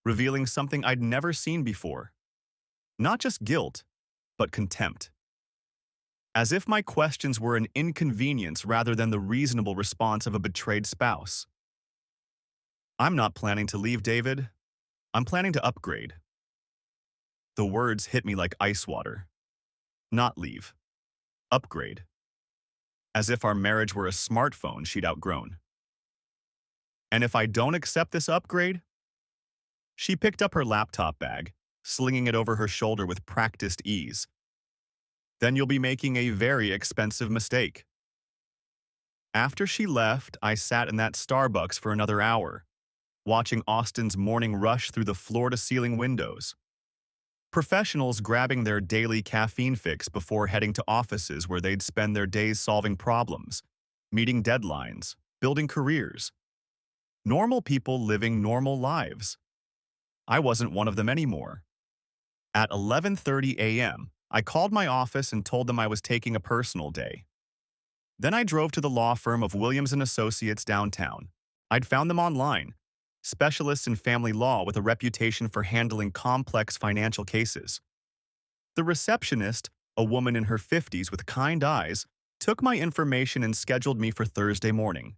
revealing something I'd never seen before. Not just guilt, but contempt. As if my questions were an inconvenience rather than the reasonable response of a betrayed spouse. "I'm not planning to leave, David. I'm planning to upgrade." The words hit me like ice water. Not leave. Upgrade. As if our marriage were a smartphone she'd outgrown. "And if I don't accept this upgrade?" She picked up her laptop bag, slinging it over her shoulder with practiced ease. "Then you'll be making a very expensive mistake." After she left, I sat in that Starbucks for another hour, watching Austin's morning rush through the floor-to-ceiling windows. Professionals grabbing their daily caffeine fix before heading to offices where they'd spend their days solving problems, meeting deadlines, building careers. Normal people living normal lives. I wasn't one of them anymore. At 11:30 a.m., I called my office and told them I was taking a personal day. Then I drove to the law firm of Williams and Associates downtown. I'd found them online, specialists in family law with a reputation for handling complex financial cases. The receptionist, a woman in her 50s with kind eyes, took my information and scheduled me for Thursday morning.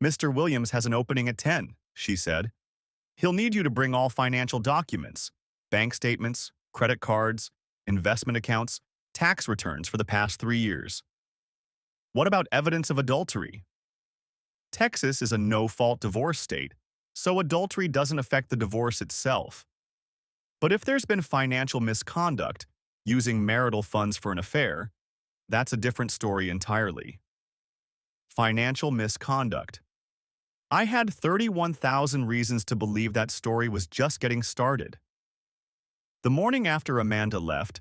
"Mr. Williams has an opening at 10, she said. "He'll need you to bring all financial documents, bank statements, credit cards, investment accounts, tax returns for the past 3 years. What about evidence of adultery? Texas is a no-fault divorce state, so adultery doesn't affect the divorce itself. But if there's been financial misconduct, using marital funds for an affair, that's a different story entirely." Financial misconduct. I had 31,000 reasons to believe that story was just getting started. The morning after Amanda left,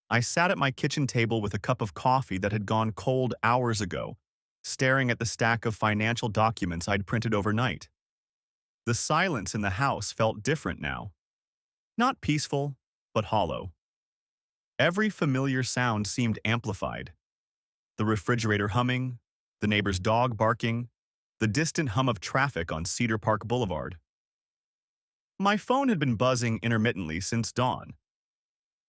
I sat at my kitchen table with a cup of coffee that had gone cold hours ago, staring at the stack of financial documents I'd printed overnight. The silence in the house felt different now. Not peaceful, but hollow. Every familiar sound seemed amplified. The refrigerator humming, the neighbor's dog barking, the distant hum of traffic on Cedar Park Boulevard. My phone had been buzzing intermittently since dawn.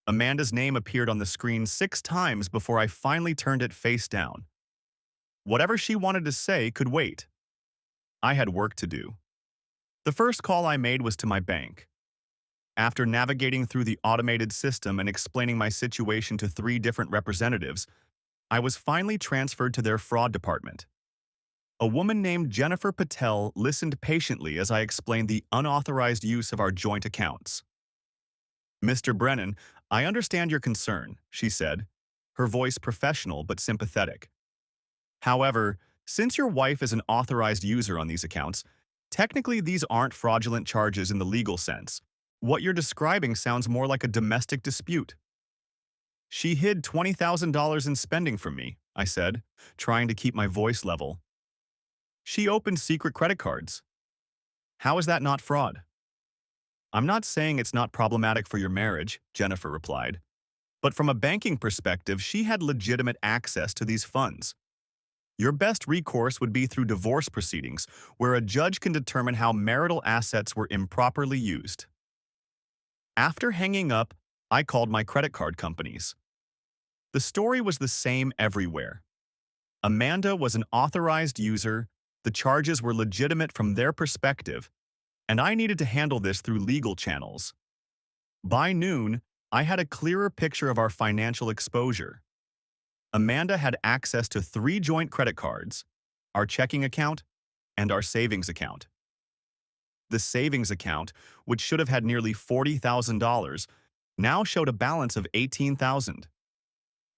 Amanda's name appeared on the screen 6 times before I finally turned it face down. Whatever she wanted to say could wait. I had work to do. The first call I made was to my bank. After navigating through the automated system and explaining my situation to 3 different representatives, I was finally transferred to their fraud department. A woman named Jennifer Patel listened patiently as I explained the unauthorized use of our joint accounts. "Mr. Brennan, I understand your concern," she said, her voice professional but sympathetic. "However, since your wife is an authorized user on these accounts, technically these aren't fraudulent charges in the legal sense. What you're describing sounds more like a domestic dispute." "She hid $20,000 in spending from me," I said, trying to keep my voice level. "She opened secret credit cards." "How is that not fraud?" "I'm not saying it's not problematic for your marriage," Jennifer replied. "But from a banking perspective, she had legitimate access to these funds. Your best recourse would be through divorce proceedings, where a judge can determine how marital assets were improperly used." After hanging up, I called my credit card companies. The story was the same everywhere. Amanda was an authorized user, the charges were legitimate from their perspective, and I needed to handle this through legal channels. By noon, I had a clearer picture of our financial exposure. Amanda had access to 3 joint credit cards, our checking account, and our savings account. The savings account, which should have had nearly $40,000, now showed a balance of 18,000.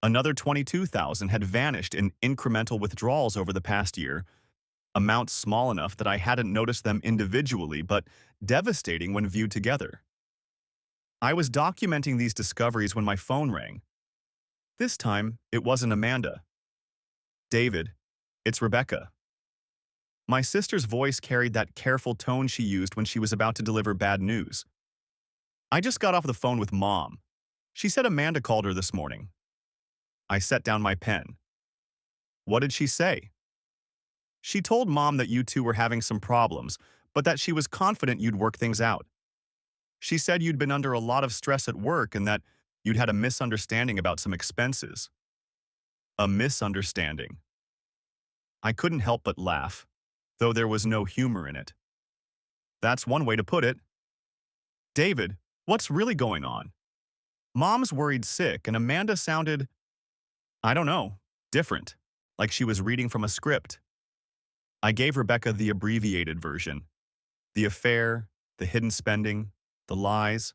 Another 22,000 had vanished in incremental withdrawals over the past year, amounts small enough that I hadn't noticed them individually, but devastating when viewed together. I was documenting these discoveries when my phone rang. This time, it wasn't Amanda. David, it's Rebecca. My sister's voice carried that careful tone she used when she was about to deliver bad news. I just got off the phone with Mom. She said Amanda called her this morning. I set down my pen. What did she say? She told Mom that you two were having some problems, but that she was confident you'd work things out. She said you'd been under a lot of stress at work and that you'd had a misunderstanding about some expenses. A misunderstanding. I couldn't help but laugh, though there was no humor in it. That's one way to put it. David, what's really going on? Mom's worried sick and Amanda sounded, I don't know, different, like she was reading from a script. I gave Rebecca the abbreviated version. The affair, the hidden spending, the lies.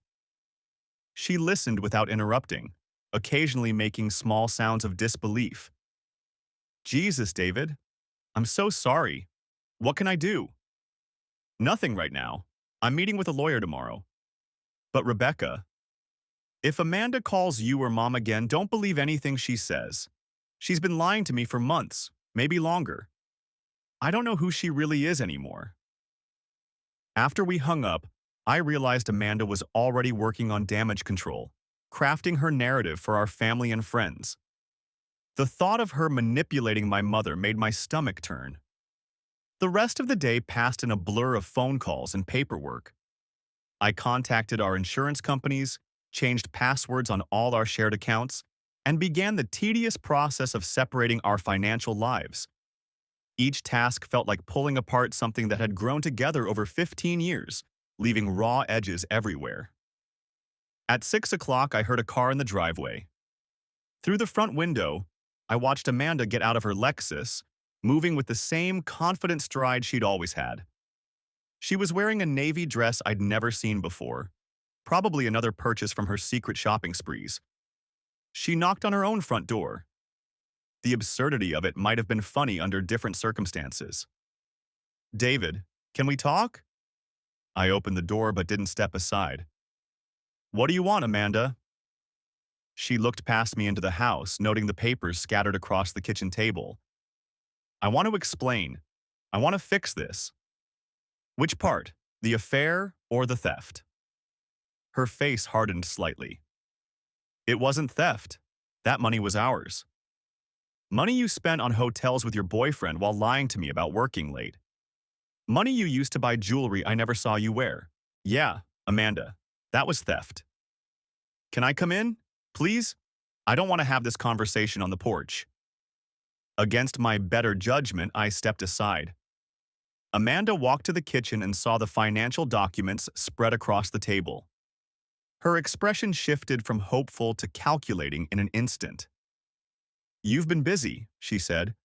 She listened without interrupting, occasionally making small sounds of disbelief. Jesus, David. I'm so sorry. What can I do? Nothing right now. I'm meeting with a lawyer tomorrow. But Rebecca, if Amanda calls you or Mom again, don't believe anything she says. She's been lying to me for months, maybe longer. I don't know who she really is anymore. After we hung up, I realized Amanda was already working on damage control, crafting her narrative for our family and friends. The thought of her manipulating my mother made my stomach turn. The rest of the day passed in a blur of phone calls and paperwork. I contacted our insurance companies, changed passwords on all our shared accounts, and began the tedious process of separating our financial lives. Each task felt like pulling apart something that had grown together over 15 years, leaving raw edges everywhere. At 6 o'clock, I heard a car in the driveway. Through the front window, I watched Amanda get out of her Lexus, moving with the same confident stride she'd always had. She was wearing a navy dress I'd never seen before, probably another purchase from her secret shopping sprees. She knocked on her own front door. The absurdity of it might have been funny under different circumstances. David, can we talk? I opened the door but didn't step aside. What do you want, Amanda? She looked past me into the house, noting the papers scattered across the kitchen table. I want to explain. I want to fix this. Which part? The affair or the theft? Her face hardened slightly. It wasn't theft. That money was ours. Money you spent on hotels with your boyfriend while lying to me about working late. Money you used to buy jewelry I never saw you wear. Yeah, Amanda, that was theft. Can I come in, please? I don't want to have this conversation on the porch. Against my better judgment, I stepped aside. Amanda walked to the kitchen and saw the financial documents spread across the table. Her expression shifted from hopeful to calculating in an instant. You've been busy, she said.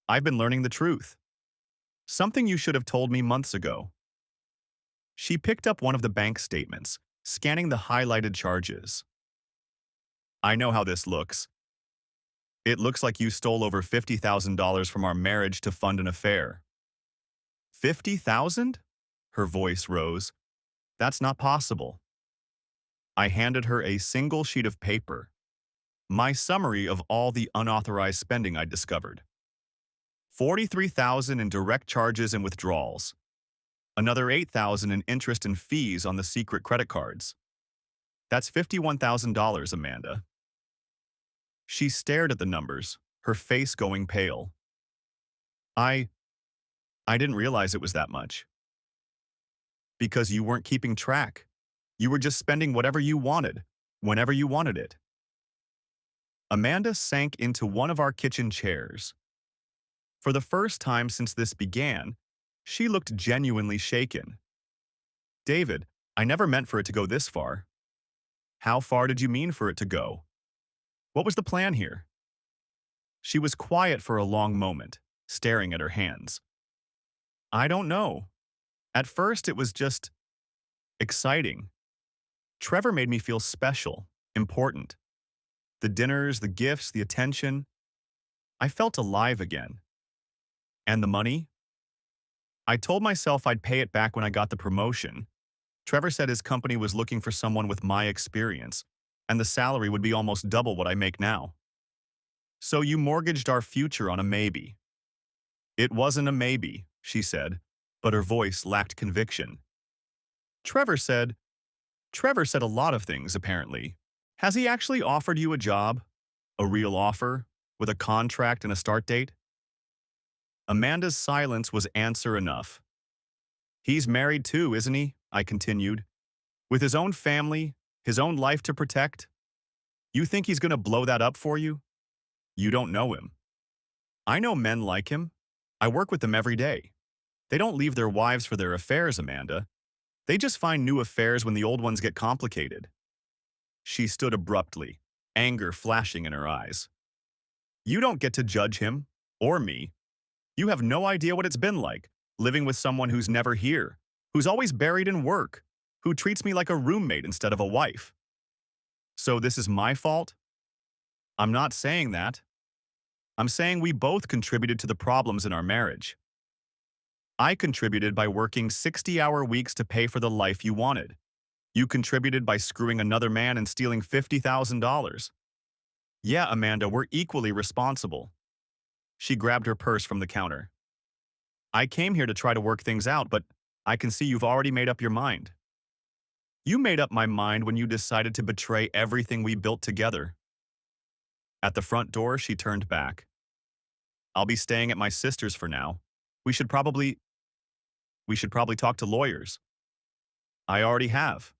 I've been learning the truth. Something you should have told me months ago. She picked up one of the bank statements, scanning the highlighted charges. I know how this looks. It looks like you stole over $50,000 from our marriage to fund an affair. 50,000? Her voice rose. That's not possible. I handed her a single sheet of paper. My summary of all the unauthorized spending I'd discovered. 43,000 in direct charges and withdrawals. Another 8,000 in interest and fees on the secret credit cards. That's $51,000, Amanda. She stared at the numbers, her face going pale. I didn't realize it was that much. Because you weren't keeping track. You were just spending whatever you wanted, whenever you wanted it. Amanda sank into one of our kitchen chairs. For the first time since this began, she looked genuinely shaken. David, I never meant for it to go this far. How far did you mean for it to go? What was the plan here? She was quiet for a long moment, staring at her hands. I don't know. At first it was just exciting. Trevor made me feel special, important. The dinners, the gifts, the attention. I felt alive again. And the money? I told myself I'd pay it back when I got the promotion. Trevor said his company was looking for someone with my experience, and the salary would be almost double what I make now. So you mortgaged our future on a maybe. It wasn't a maybe, she said, but her voice lacked conviction. Trevor said, Trevor said a lot of things, apparently. Has he actually offered you a job? A real offer? With a contract and a start date? Amanda's silence was answer enough. He's married too, isn't he? I continued. With his own family, his own life to protect? You think he's going to blow that up for you? You don't know him. I know men like him. I work with them every day. They don't leave their wives for their affairs, Amanda. They just find new affairs when the old ones get complicated. She stood abruptly, anger flashing in her eyes. You don't get to judge him, or me. You have no idea what it's been like, living with someone who's never here, who's always buried in work, who treats me like a roommate instead of a wife. So this is my fault? I'm not saying that. I'm saying we both contributed to the problems in our marriage. I contributed by working 60-hour weeks to pay for the life you wanted. You contributed by screwing another man and stealing $50,000. Yeah, Amanda, we're equally responsible. She grabbed her purse from the counter. I came here to try to work things out, but I can see you've already made up your mind. You made up my mind when you decided to betray everything we built together. At the front door, she turned back. I'll be staying at my sister's for now. We should probably talk to lawyers. I already have.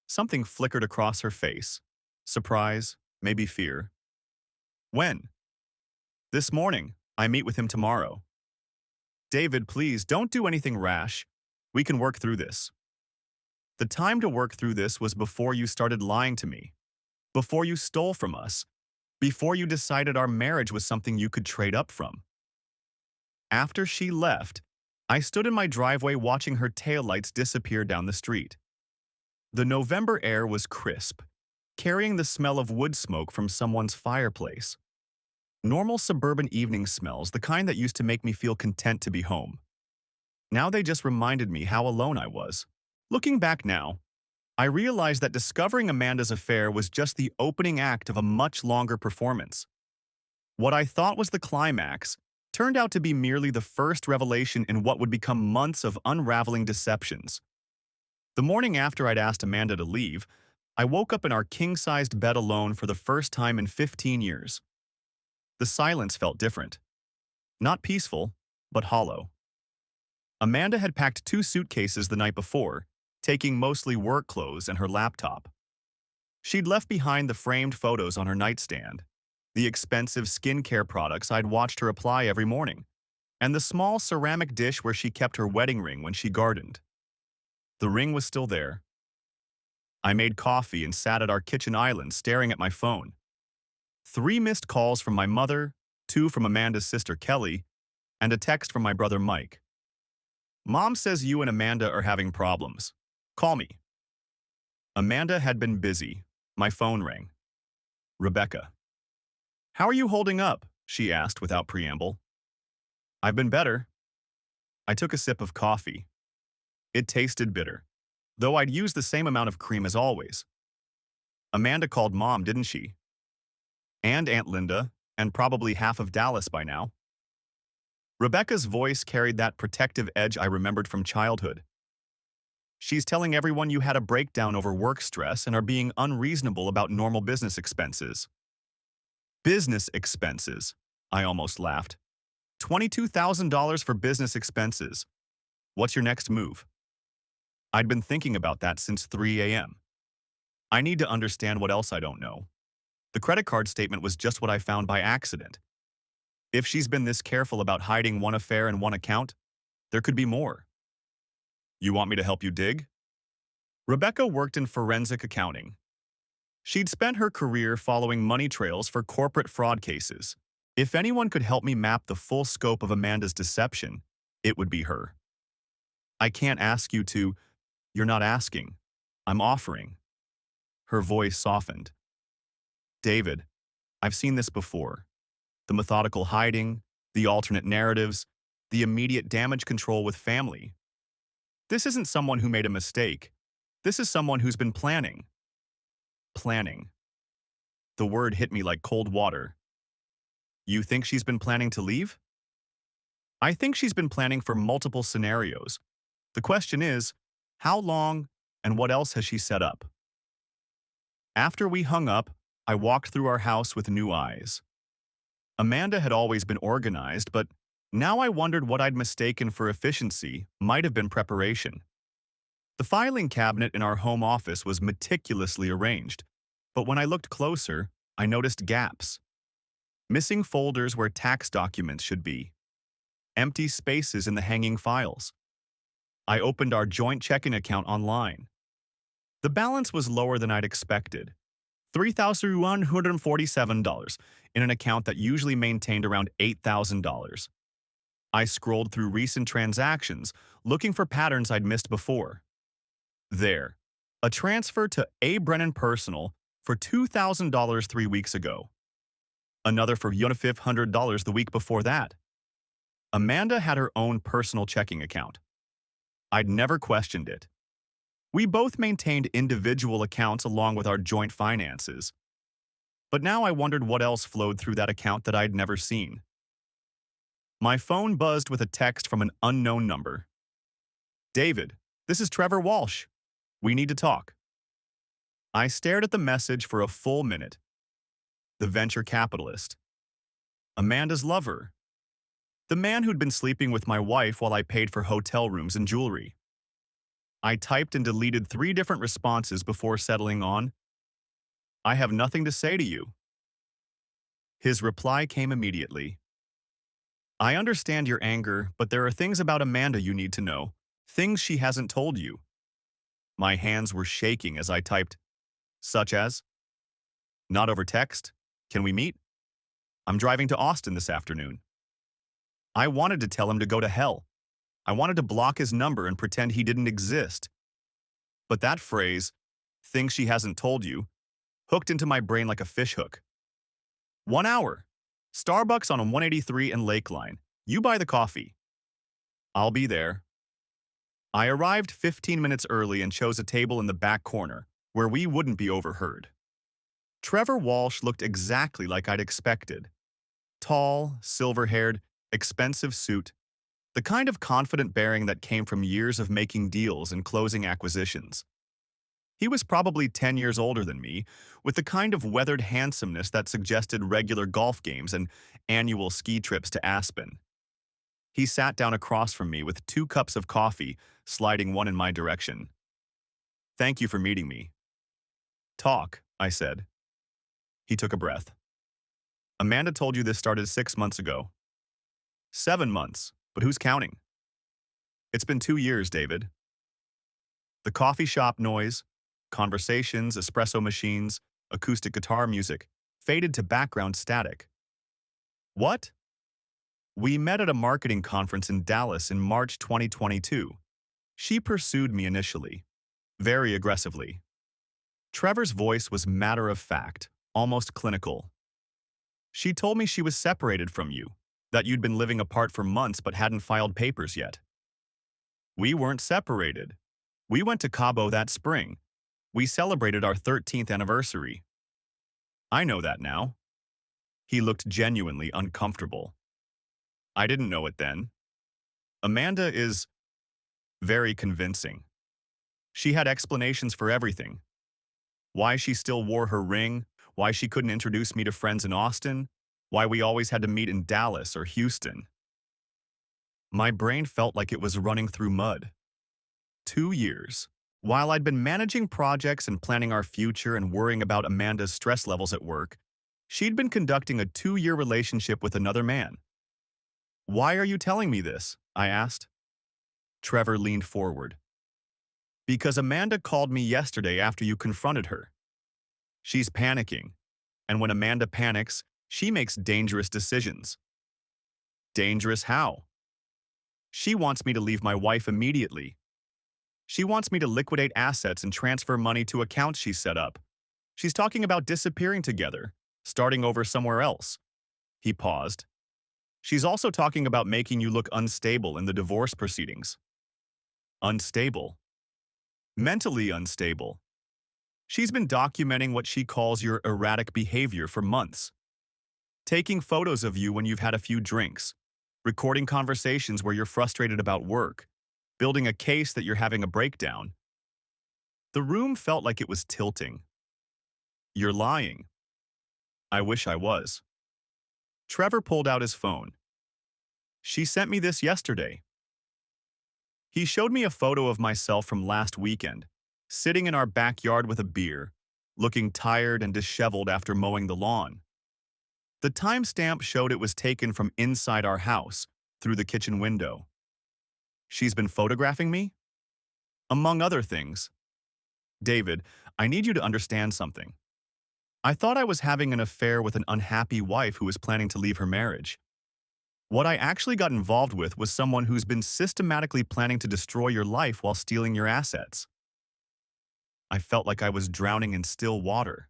Something flickered across her face. Surprise, maybe fear. When? This morning. I meet with him tomorrow. David, please don't do anything rash. We can work through this. The time to work through this was before you started lying to me, before you stole from us, before you decided our marriage was something you could trade up from. After she left, I stood in my driveway watching her taillights disappear down the street. The November air was crisp, carrying the smell of wood smoke from someone's fireplace. Normal suburban evening smells, the kind that used to make me feel content to be home. Now they just reminded me how alone I was. Looking back now, I realized that discovering Amanda's affair was just the opening act of a much longer performance. What I thought was the climax turned out to be merely the first revelation in what would become months of unraveling deceptions. The morning after I'd asked Amanda to leave, I woke up in our king-sized bed alone for the first time in 15 years. The silence felt different. Not peaceful, but hollow. Amanda had packed 2 suitcases the night before, taking mostly work clothes and her laptop. She'd left behind the framed photos on her nightstand, the expensive skincare products I'd watched her apply every morning, and the small ceramic dish where she kept her wedding ring when she gardened. The ring was still there. I made coffee and sat at our kitchen island staring at my phone. 3 missed calls from my mother, 2 from Amanda's sister Kelly, and a text from my brother Mike. Mom says you and Amanda are having problems. Call me. Amanda had been busy. My phone rang. Rebecca. How are you holding up? She asked without preamble. I've been better. I took a sip of coffee. It tasted bitter, though I'd used the same amount of cream as always. Amanda called Mom, didn't she? And Aunt Linda, and probably half of Dallas by now. Rebecca's voice carried that protective edge I remembered from childhood. She's telling everyone you had a breakdown over work stress and are being unreasonable about normal business expenses. Business expenses, I almost laughed. $22,000 for business expenses. What's your next move? I'd been thinking about that since 3 a.m. I need to understand what else I don't know. The credit card statement was just what I found by accident. If she's been this careful about hiding one affair in one account, there could be more. You want me to help you dig? Rebecca worked in forensic accounting. She'd spent her career following money trails for corporate fraud cases. If anyone could help me map the full scope of Amanda's deception, it would be her. I can't ask you to. You're not asking. I'm offering. Her voice softened. David, I've seen this before. The methodical hiding, the alternate narratives, the immediate damage control with family. This isn't someone who made a mistake. This is someone who's been planning. Planning. The word hit me like cold water. You think she's been planning to leave? I think she's been planning for multiple scenarios. The question is, how long and what else has she set up? After we hung up, I walked through our house with new eyes. Amanda had always been organized, but now I wondered what I'd mistaken for efficiency might have been preparation. The filing cabinet in our home office was meticulously arranged, but when I looked closer, I noticed gaps. Missing folders where tax documents should be. Empty spaces in the hanging files. I opened our joint checking account online. The balance was lower than I'd expected. $3,147 in an account that usually maintained around $8,000. I scrolled through recent transactions, looking for patterns I'd missed before. There, a transfer to A. Brennan Personal for $2,000 3 weeks ago. Another for $500 the week before that. Amanda had her own personal checking account. I'd never questioned it. We both maintained individual accounts along with our joint finances. But now I wondered what else flowed through that account that I'd never seen. My phone buzzed with a text from an unknown number. David, this is Trevor Walsh. We need to talk. I stared at the message for a full minute. The venture capitalist. Amanda's lover. The man who'd been sleeping with my wife while I paid for hotel rooms and jewelry. I typed and deleted 3 different responses before settling on, I have nothing to say to you. His reply came immediately. I understand your anger, but there are things about Amanda you need to know, things she hasn't told you. My hands were shaking as I typed, such as, not over text, can we meet? I'm driving to Austin this afternoon. I wanted to tell him to go to hell. I wanted to block his number and pretend he didn't exist. But that phrase, things she hasn't told you, hooked into my brain like a fishhook. 1 hour. Starbucks on 183 and Lakeline. You buy the coffee. I'll be there. I arrived 15 minutes early and chose a table in the back corner, where we wouldn't be overheard. Trevor Walsh looked exactly like I'd expected. Tall, silver-haired, expensive suit, the kind of confident bearing that came from years of making deals and closing acquisitions. He was probably 10 years older than me, with the kind of weathered handsomeness that suggested regular golf games and annual ski trips to Aspen. He sat down across from me with 2 cups of coffee, sliding one in my direction. Thank you for meeting me. Talk, I said. He took a breath. Amanda told you this started 6 months ago. 7 months, but who's counting? It's been 2 years, David. The coffee shop noise, conversations, espresso machines, acoustic guitar music, faded to background static. What? We met at a marketing conference in Dallas in March 2022. She pursued me initially, very aggressively. Trevor's voice was matter-of-fact, almost clinical. She told me she was separated from you, that you'd been living apart for months but hadn't filed papers yet. We weren't separated. We went to Cabo that spring. We celebrated our 13th anniversary. I know that now. He looked genuinely uncomfortable. I didn't know it then. Amanda is very convincing. She had explanations for everything. Why she still wore her ring, why she couldn't introduce me to friends in Austin, why we always had to meet in Dallas or Houston. My brain felt like it was running through mud. 2 years. While I'd been managing projects and planning our future and worrying about Amanda's stress levels at work, she'd been conducting a 2-year relationship with another man. Why are you telling me this? I asked. Trevor leaned forward. Because Amanda called me yesterday after you confronted her. She's panicking, and when Amanda panics, she makes dangerous decisions. Dangerous how? She wants me to leave my wife immediately. She wants me to liquidate assets and transfer money to accounts she's set up. She's talking about disappearing together, starting over somewhere else. He paused. She's also talking about making you look unstable in the divorce proceedings. Unstable. Mentally unstable. She's been documenting what she calls your erratic behavior for months. Taking photos of you when you've had a few drinks, recording conversations where you're frustrated about work, building a case that you're having a breakdown. The room felt like it was tilting. You're lying. I wish I was. Trevor pulled out his phone. She sent me this yesterday. He showed me a photo of myself from last weekend, sitting in our backyard with a beer, looking tired and disheveled after mowing the lawn. The timestamp showed it was taken from inside our house, through the kitchen window. She's been photographing me? Among other things. David, I need you to understand something. I thought I was having an affair with an unhappy wife who was planning to leave her marriage. What I actually got involved with was someone who's been systematically planning to destroy your life while stealing your assets. I felt like I was drowning in still water.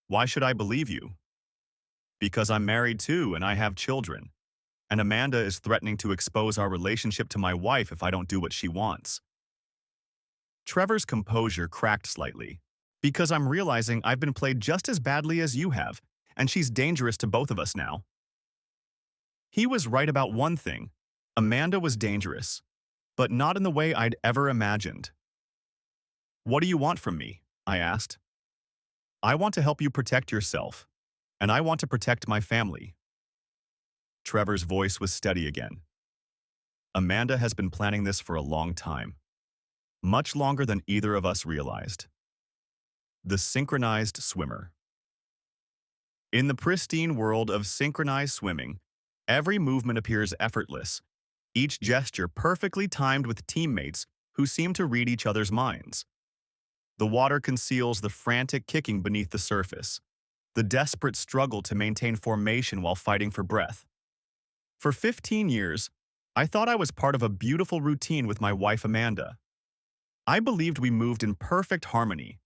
Why should I believe you? Because I'm married too and I have children, and Amanda is threatening to expose our relationship to my wife if I don't do what she wants. Trevor's composure cracked slightly. Because I'm realizing I've been played just as badly as you have, and she's dangerous to both of us now. He was right about one thing. Amanda was dangerous, but not in the way I'd ever imagined. What do you want from me? I asked. I want to help you protect yourself, and I want to protect my family. Trevor's voice was steady again. Amanda has been planning this for a long time, much longer than either of us realized. The synchronized swimmer. In the pristine world of synchronized swimming, every movement appears effortless, each gesture perfectly timed with teammates who seem to read each other's minds. The water conceals the frantic kicking beneath the surface, the desperate struggle to maintain formation while fighting for breath. For 15 years, I thought I was part of a beautiful routine with my wife Amanda. I believed we moved in perfect harmony,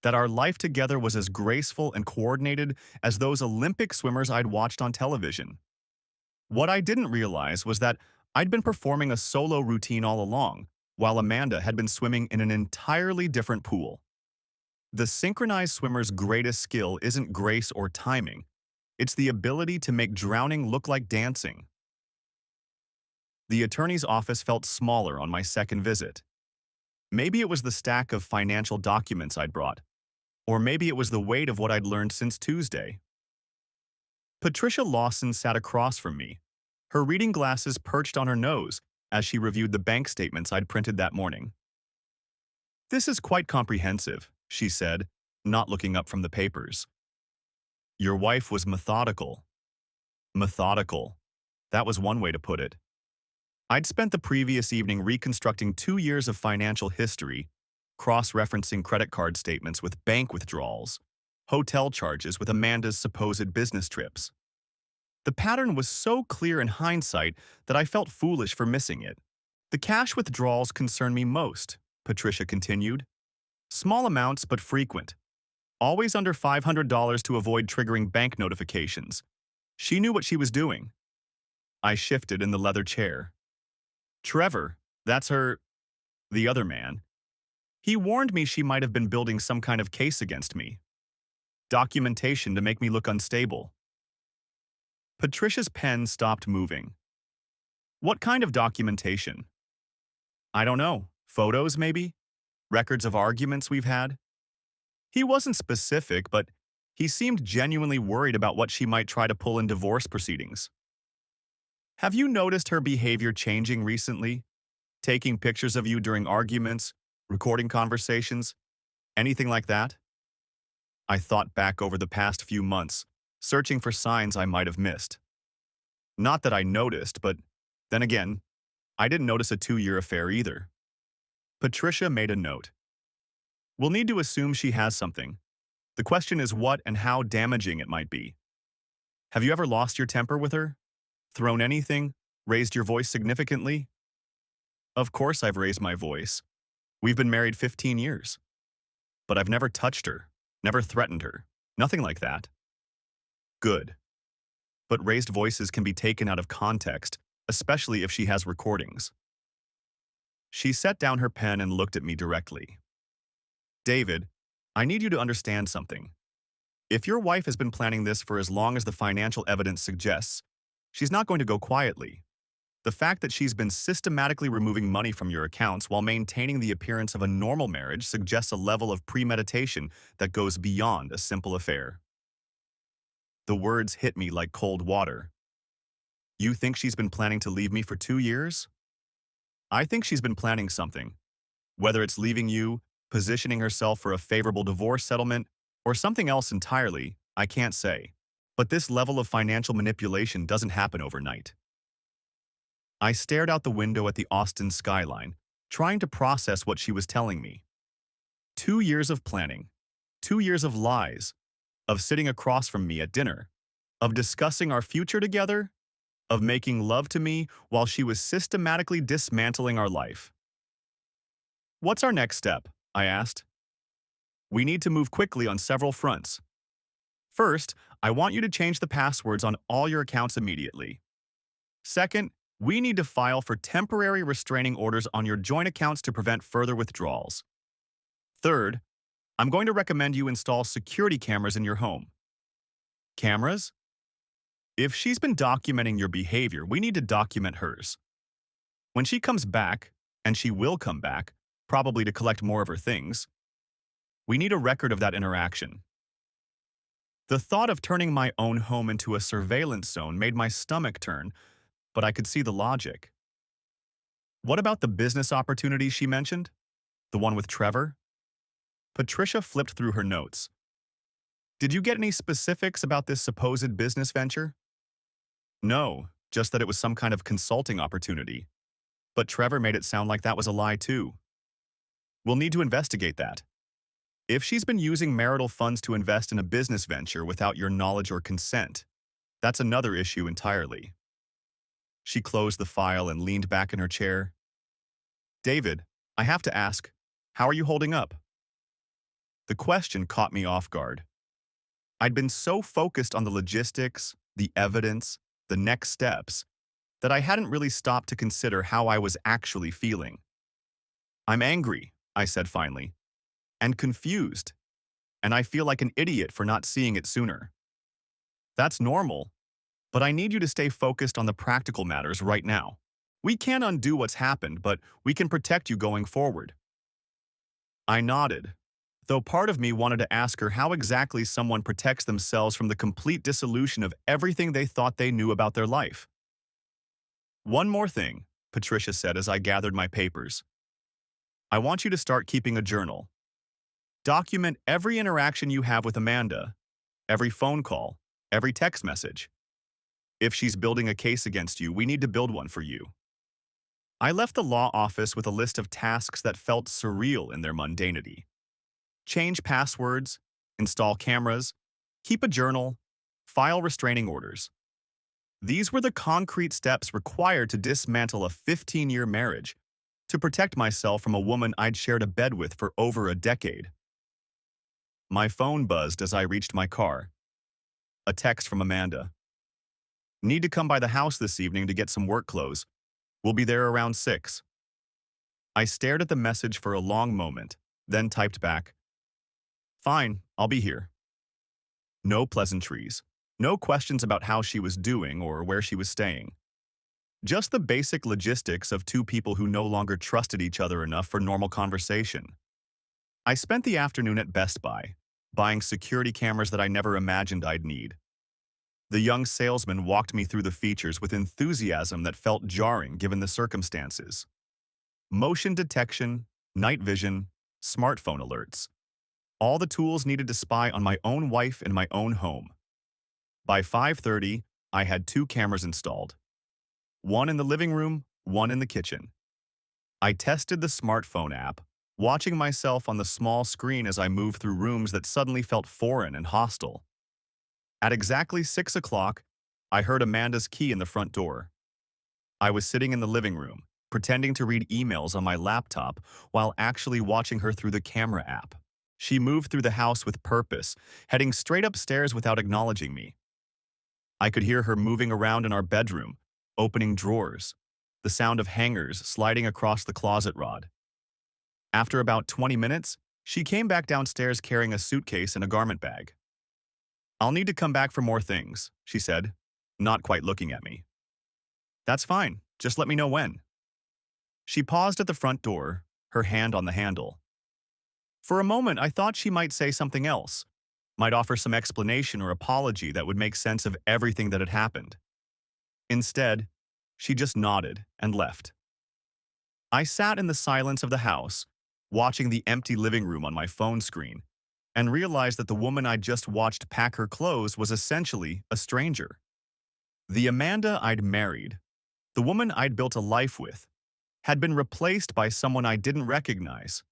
that our life together was as graceful and coordinated as those Olympic swimmers I'd watched on television. What I didn't realize was that I'd been performing a solo routine all along, while Amanda had been swimming in an entirely different pool. The synchronized swimmer's greatest skill isn't grace or timing. It's the ability to make drowning look like dancing. The attorney's office felt smaller on my second visit. Maybe it was the stack of financial documents I'd brought, or maybe it was the weight of what I'd learned since Tuesday. Patricia Lawson sat across from me, her reading glasses perched on her nose as she reviewed the bank statements I'd printed that morning. This is quite comprehensive, she said, not looking up from the papers. Your wife was methodical. Methodical. That was one way to put it. I'd spent the previous evening reconstructing 2 years of financial history, cross-referencing credit card statements with bank withdrawals, hotel charges with Amanda's supposed business trips. The pattern was so clear in hindsight that I felt foolish for missing it. The cash withdrawals concern me most, Patricia continued. Small amounts but frequent. Always under $500 to avoid triggering bank notifications. She knew what she was doing. I shifted in the leather chair. Trevor, that's her, the other man. He warned me she might have been building some kind of case against me. Documentation to make me look unstable. Patricia's pen stopped moving. What kind of documentation? I don't know. Photos, maybe? Records of arguments we've had? He wasn't specific, but he seemed genuinely worried about what she might try to pull in divorce proceedings. Have you noticed her behavior changing recently? Taking pictures of you during arguments, recording conversations, anything like that? I thought back over the past few months, searching for signs I might have missed. Not that I noticed, but then again, I didn't notice a 2-year affair either. Patricia made a note. We'll need to assume she has something. The question is what and how damaging it might be. Have you ever lost your temper with her? Thrown anything? Raised your voice significantly? Of course I've raised my voice. We've been married 15 years, but I've never touched her, never threatened her, nothing like that. Good. But raised voices can be taken out of context, especially if she has recordings. She set down her pen and looked at me directly. David, I need you to understand something. If your wife has been planning this for as long as the financial evidence suggests, she's not going to go quietly. The fact that she's been systematically removing money from your accounts while maintaining the appearance of a normal marriage suggests a level of premeditation that goes beyond a simple affair. The words hit me like cold water. You think she's been planning to leave me for 2 years? I think she's been planning something. Whether it's leaving you, positioning herself for a favorable divorce settlement, or something else entirely, I can't say. But this level of financial manipulation doesn't happen overnight. I stared out the window at the Austin skyline, trying to process what she was telling me. 2 years of planning, 2 years of lies, of sitting across from me at dinner, of discussing our future together, of making love to me while she was systematically dismantling our life. What's our next step? I asked. We need to move quickly on several fronts. First, I want you to change the passwords on all your accounts immediately. Second, we need to file for temporary restraining orders on your joint accounts to prevent further withdrawals. Third, I'm going to recommend you install security cameras in your home. Cameras? If she's been documenting your behavior, we need to document hers. When she comes back, and she will come back, probably to collect more of her things, we need a record of that interaction. The thought of turning my own home into a surveillance zone made my stomach turn, but I could see the logic. What about the business opportunity she mentioned? The one with Trevor? Patricia flipped through her notes. Did you get any specifics about this supposed business venture? No, just that it was some kind of consulting opportunity. But Trevor made it sound like that was a lie too. We'll need to investigate that. If she's been using marital funds to invest in a business venture without your knowledge or consent, that's another issue entirely. She closed the file and leaned back in her chair. David, I have to ask, how are you holding up? The question caught me off guard. I'd been so focused on the logistics, the evidence, the next steps, that I hadn't really stopped to consider how I was actually feeling. I'm angry, I said finally, and confused, and I feel like an idiot for not seeing it sooner. That's normal, but I need you to stay focused on the practical matters right now. We can't undo what's happened, but we can protect you going forward. I nodded, though part of me wanted to ask her how exactly someone protects themselves from the complete dissolution of everything they thought they knew about their life. One more thing, Patricia said as I gathered my papers. I want you to start keeping a journal. Document every interaction you have with Amanda, every phone call, every text message. If she's building a case against you, we need to build one for you. I left the law office with a list of tasks that felt surreal in their mundanity. Change passwords, install cameras, keep a journal, file restraining orders. These were the concrete steps required to dismantle a 15-year marriage, to protect myself from a woman I'd shared a bed with for over a decade. My phone buzzed as I reached my car. A text from Amanda. Need to come by the house this evening to get some work clothes. We'll be there around 6. I stared at the message for a long moment, then typed back, Fine, I'll be here. No pleasantries, no questions about how she was doing or where she was staying. Just the basic logistics of two people who no longer trusted each other enough for normal conversation. I spent the afternoon at Best Buy, buying security cameras that I never imagined I'd need. The young salesman walked me through the features with enthusiasm that felt jarring given the circumstances. Motion detection, night vision, smartphone alerts. All the tools needed to spy on my own wife in my own home. By 5:30, I had 2 cameras installed. One in the living room, one in the kitchen. I tested the smartphone app, watching myself on the small screen as I moved through rooms that suddenly felt foreign and hostile. At exactly 6 o'clock, I heard Amanda's key in the front door. I was sitting in the living room, pretending to read emails on my laptop while actually watching her through the camera app. She moved through the house with purpose, heading straight upstairs without acknowledging me. I could hear her moving around in our bedroom, opening drawers, the sound of hangers sliding across the closet rod. After about 20 minutes, she came back downstairs carrying a suitcase and a garment bag. "I'll need to come back for more things," she said, not quite looking at me. "That's fine, just let me know when." She paused at the front door, her hand on the handle. For a moment, I thought she might say something else, might offer some explanation or apology that would make sense of everything that had happened. Instead, she just nodded and left. I sat in the silence of the house, watching the empty living room on my phone screen, and realized that the woman I'd just watched pack her clothes was essentially a stranger. The Amanda I'd married, the woman I'd built a life with, had been replaced by someone I didn't recognize.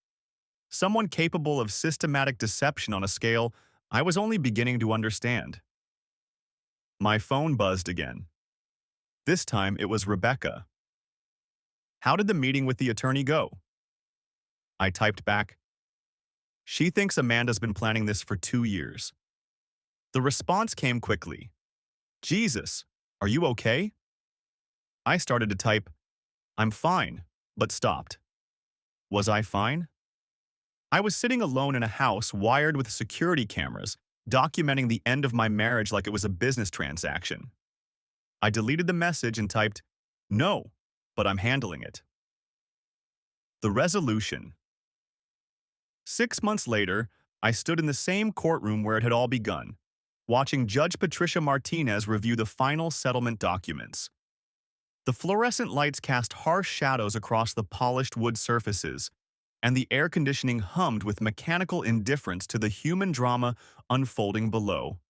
Someone capable of systematic deception on a scale I was only beginning to understand. My phone buzzed again. This time it was Rebecca. "How did the meeting with the attorney go?" I typed back, "She thinks Amanda's been planning this for 2 years." The response came quickly. "Jesus, are you okay?" I started to type, "I'm fine," but stopped. Was I fine? I was sitting alone in a house wired with security cameras, documenting the end of my marriage like it was a business transaction. I deleted the message and typed, "No, but I'm handling it." The resolution. 6 months later, I stood in the same courtroom where it had all begun, watching Judge Patricia Martinez review the final settlement documents. The fluorescent lights cast harsh shadows across the polished wood surfaces, and the air conditioning hummed with mechanical indifference to the human drama unfolding below.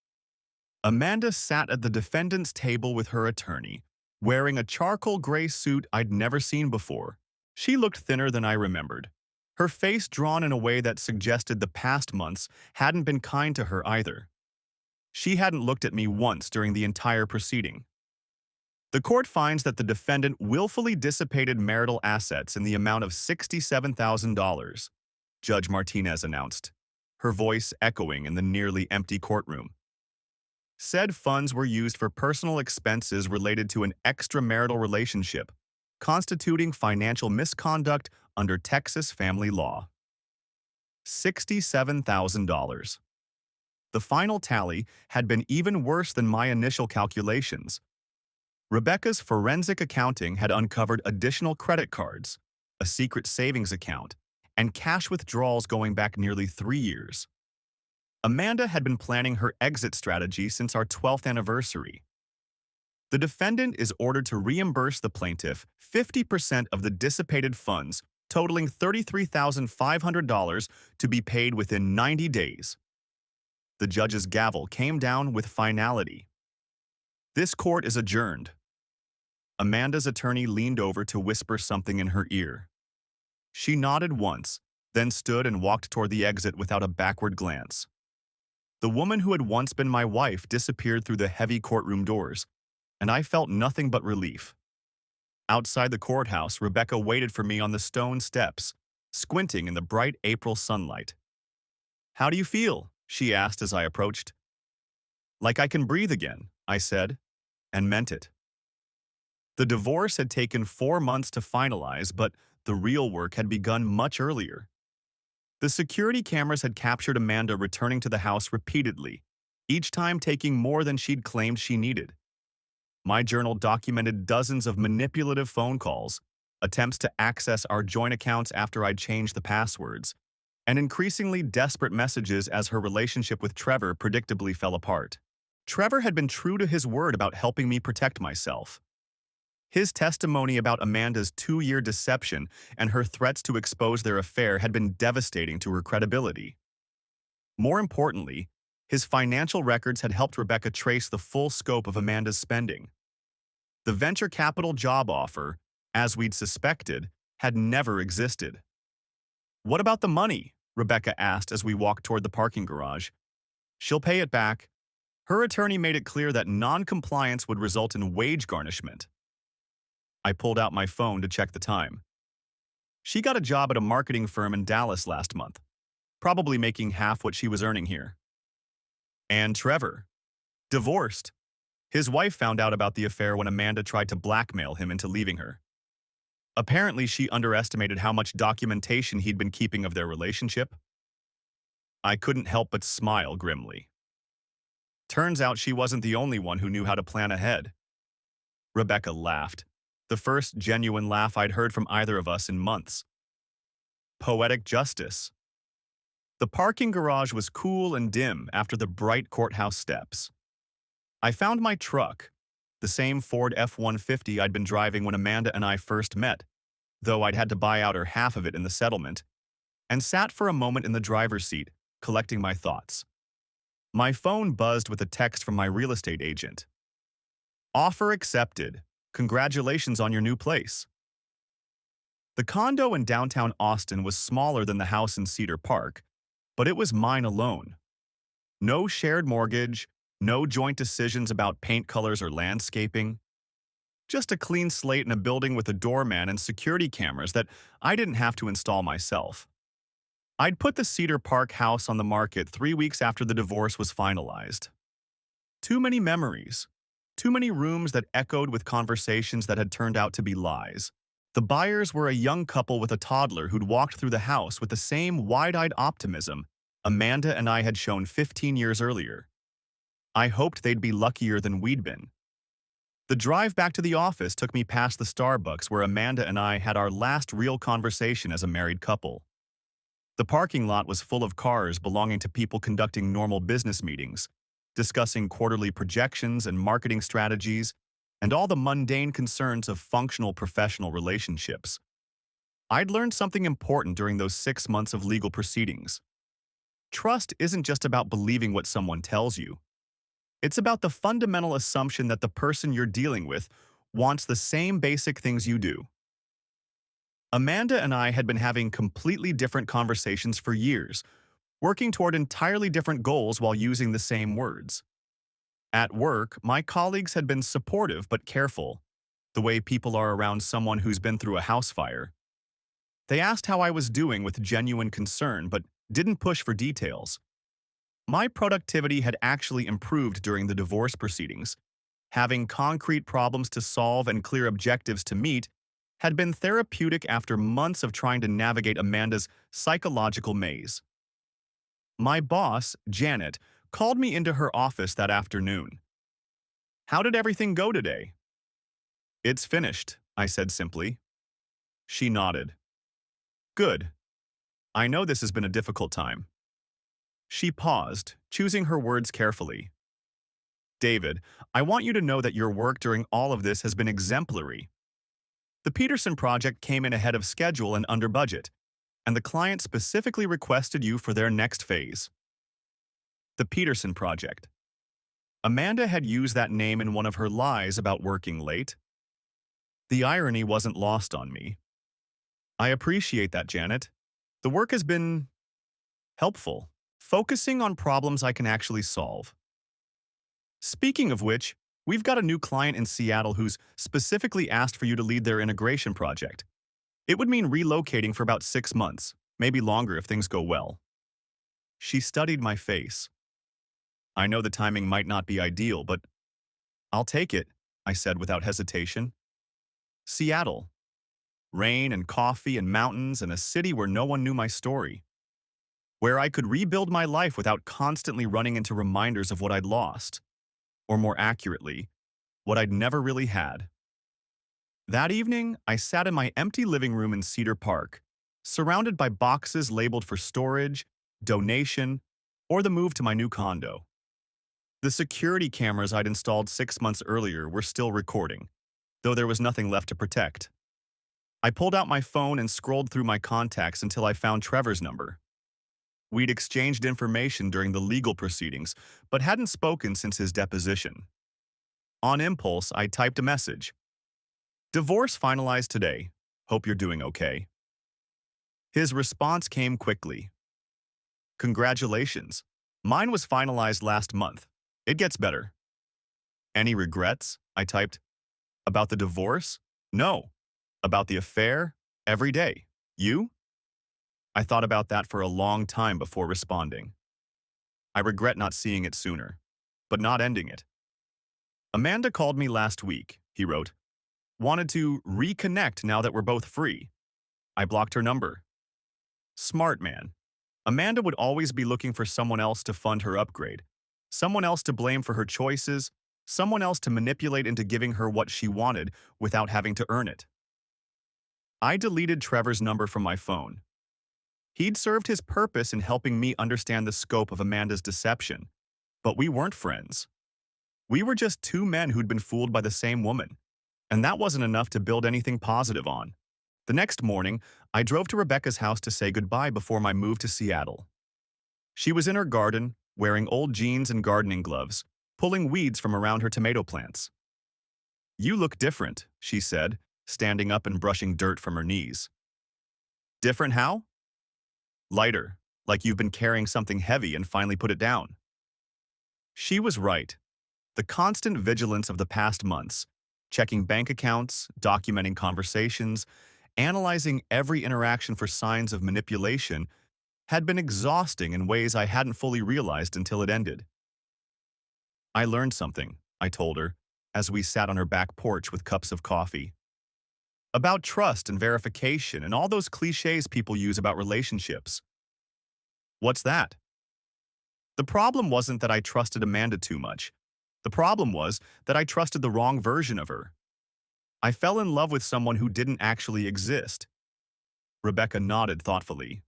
Amanda sat at the defendant's table with her attorney, wearing a charcoal gray suit I'd never seen before. She looked thinner than I remembered, her face drawn in a way that suggested the past months hadn't been kind to her either. She hadn't looked at me once during the entire proceeding. "The court finds that the defendant willfully dissipated marital assets in the amount of $67,000, Judge Martinez announced, her voice echoing in the nearly empty courtroom. Said funds were used for personal expenses related to an extramarital relationship, constituting financial misconduct under Texas family law. $67,000. The final tally had been even worse than my initial calculations. Rebecca's forensic accounting had uncovered additional credit cards, a secret savings account, and cash withdrawals going back nearly 3 years. Amanda had been planning her exit strategy since our 12th anniversary. The defendant is ordered to reimburse the plaintiff 50% of the dissipated funds, totaling $33,500 to be paid within 90 days. The judge's gavel came down with finality. This court is adjourned. Amanda's attorney leaned over to whisper something in her ear. She nodded once, then stood and walked toward the exit without a backward glance. The woman who had once been my wife disappeared through the heavy courtroom doors, and I felt nothing but relief. Outside the courthouse, Rebecca waited for me on the stone steps, squinting in the bright April sunlight. "How do you feel?" she asked as I approached. "Like I can breathe again," I said, and meant it. The divorce had taken 4 months to finalize, but the real work had begun much earlier. The security cameras had captured Amanda returning to the house repeatedly, each time taking more than she'd claimed she needed. My journal documented dozens of manipulative phone calls, attempts to access our joint accounts after I'd changed the passwords, and increasingly desperate messages as her relationship with Trevor predictably fell apart. Trevor had been true to his word about helping me protect myself. His testimony about Amanda's 2-year deception and her threats to expose their affair had been devastating to her credibility. More importantly, his financial records had helped Rebecca trace the full scope of Amanda's spending. The venture capital job offer, as we'd suspected, had never existed. "What about the money?" Rebecca asked as we walked toward the parking garage. "She'll pay it back." Her attorney made it clear that non-compliance would result in wage garnishment. I pulled out my phone to check the time. She got a job at a marketing firm in Dallas last month, probably making half what she was earning here. And Trevor, divorced. His wife found out about the affair when Amanda tried to blackmail him into leaving her. Apparently, she underestimated how much documentation he'd been keeping of their relationship. I couldn't help but smile grimly. Turns out she wasn't the only one who knew how to plan ahead. Rebecca laughed, the first genuine laugh I'd heard from either of us in months. Poetic justice. The parking garage was cool and dim after the bright courthouse steps. I found my truck, the same Ford F-150 I'd been driving when Amanda and I first met, though I'd had to buy out her half of it in the settlement, and sat for a moment in the driver's seat, collecting my thoughts. My phone buzzed with a text from my real estate agent. Offer accepted. Congratulations on your new place. The condo in downtown Austin was smaller than the house in Cedar Park, but it was mine alone. No shared mortgage, no joint decisions about paint colors or landscaping. Just a clean slate in a building with a doorman and security cameras that I didn't have to install myself. I'd put the Cedar Park house on the market 3 weeks after the divorce was finalized. Too many memories. Too many rooms that echoed with conversations that had turned out to be lies. The buyers were a young couple with a toddler who'd walked through the house with the same wide-eyed optimism Amanda and I had shown 15 years earlier. I hoped they'd be luckier than we'd been. The drive back to the office took me past the Starbucks where Amanda and I had our last real conversation as a married couple. The parking lot was full of cars belonging to people conducting normal business meetings, discussing quarterly projections and marketing strategies, and all the mundane concerns of functional professional relationships. I'd learned something important during those 6 months of legal proceedings. Trust isn't just about believing what someone tells you. It's about the fundamental assumption that the person you're dealing with wants the same basic things you do. Amanda and I had been having completely different conversations for years, working toward entirely different goals while using the same words. At work, my colleagues had been supportive but careful, the way people are around someone who's been through a house fire. They asked how I was doing with genuine concern but didn't push for details. My productivity had actually improved during the divorce proceedings. Having concrete problems to solve and clear objectives to meet had been therapeutic after months of trying to navigate Amanda's psychological maze. My boss, Janet, called me into her office that afternoon. "How did everything go today?" "It's finished," I said simply. She nodded. "Good. I know this has been a difficult time." She paused, choosing her words carefully. "David, I want you to know that your work during all of this has been exemplary. The Peterson project came in ahead of schedule and under budget, and the client specifically requested you for their next phase." The Peterson project. Amanda had used that name in one of her lies about working late. The irony wasn't lost on me. "I appreciate that, Janet. The work has been helpful, focusing on problems I can actually solve. Speaking of which, we've got a new client in Seattle who's specifically asked for you to lead their integration project. It would mean relocating for about 6 months, maybe longer if things go well." She studied my face. "I know the timing might not be ideal, but I'll take it," I said without hesitation. Seattle. Rain and coffee and mountains and a city where no one knew my story. Where I could rebuild my life without constantly running into reminders of what I'd lost. Or more accurately, what I'd never really had. That evening, I sat in my empty living room in Cedar Park, surrounded by boxes labeled for storage, donation, or the move to my new condo. The security cameras I'd installed 6 months earlier were still recording, though there was nothing left to protect. I pulled out my phone and scrolled through my contacts until I found Trevor's number. We'd exchanged information during the legal proceedings, but hadn't spoken since his deposition. On impulse, I typed a message. "Divorce finalized today. Hope you're doing okay." His response came quickly. "Congratulations. Mine was finalized last month. It gets better." "Any regrets?" I typed. "About the divorce?" No. About the affair? Every day. You? I thought about that for a long time before responding. I regret not seeing it sooner, but not ending it. Amanda called me last week, he wrote. Wanted to reconnect now that we're both free. I blocked her number. Smart man. Amanda would always be looking for someone else to fund her upgrade, someone else to blame for her choices, someone else to manipulate into giving her what she wanted without having to earn it. I deleted Trevor's number from my phone. He'd served his purpose in helping me understand the scope of Amanda's deception, but we weren't friends. We were just two men who'd been fooled by the same woman, and that wasn't enough to build anything positive on. The next morning, I drove to Rebecca's house to say goodbye before my move to Seattle. She was in her garden, wearing old jeans and gardening gloves, pulling weeds from around her tomato plants. You look different, she said, standing up and brushing dirt from her knees. Different how? Lighter, like you've been carrying something heavy and finally put it down. She was right. The constant vigilance of the past months, checking bank accounts, documenting conversations, analyzing every interaction for signs of manipulation, had been exhausting in ways I hadn't fully realized until it ended. I learned something, I told her, as we sat on her back porch with cups of coffee. About trust and verification and all those cliches people use about relationships. What's that? The problem wasn't that I trusted Amanda too much. The problem was that I trusted the wrong version of her. I fell in love with someone who didn't actually exist. Rebecca nodded thoughtfully.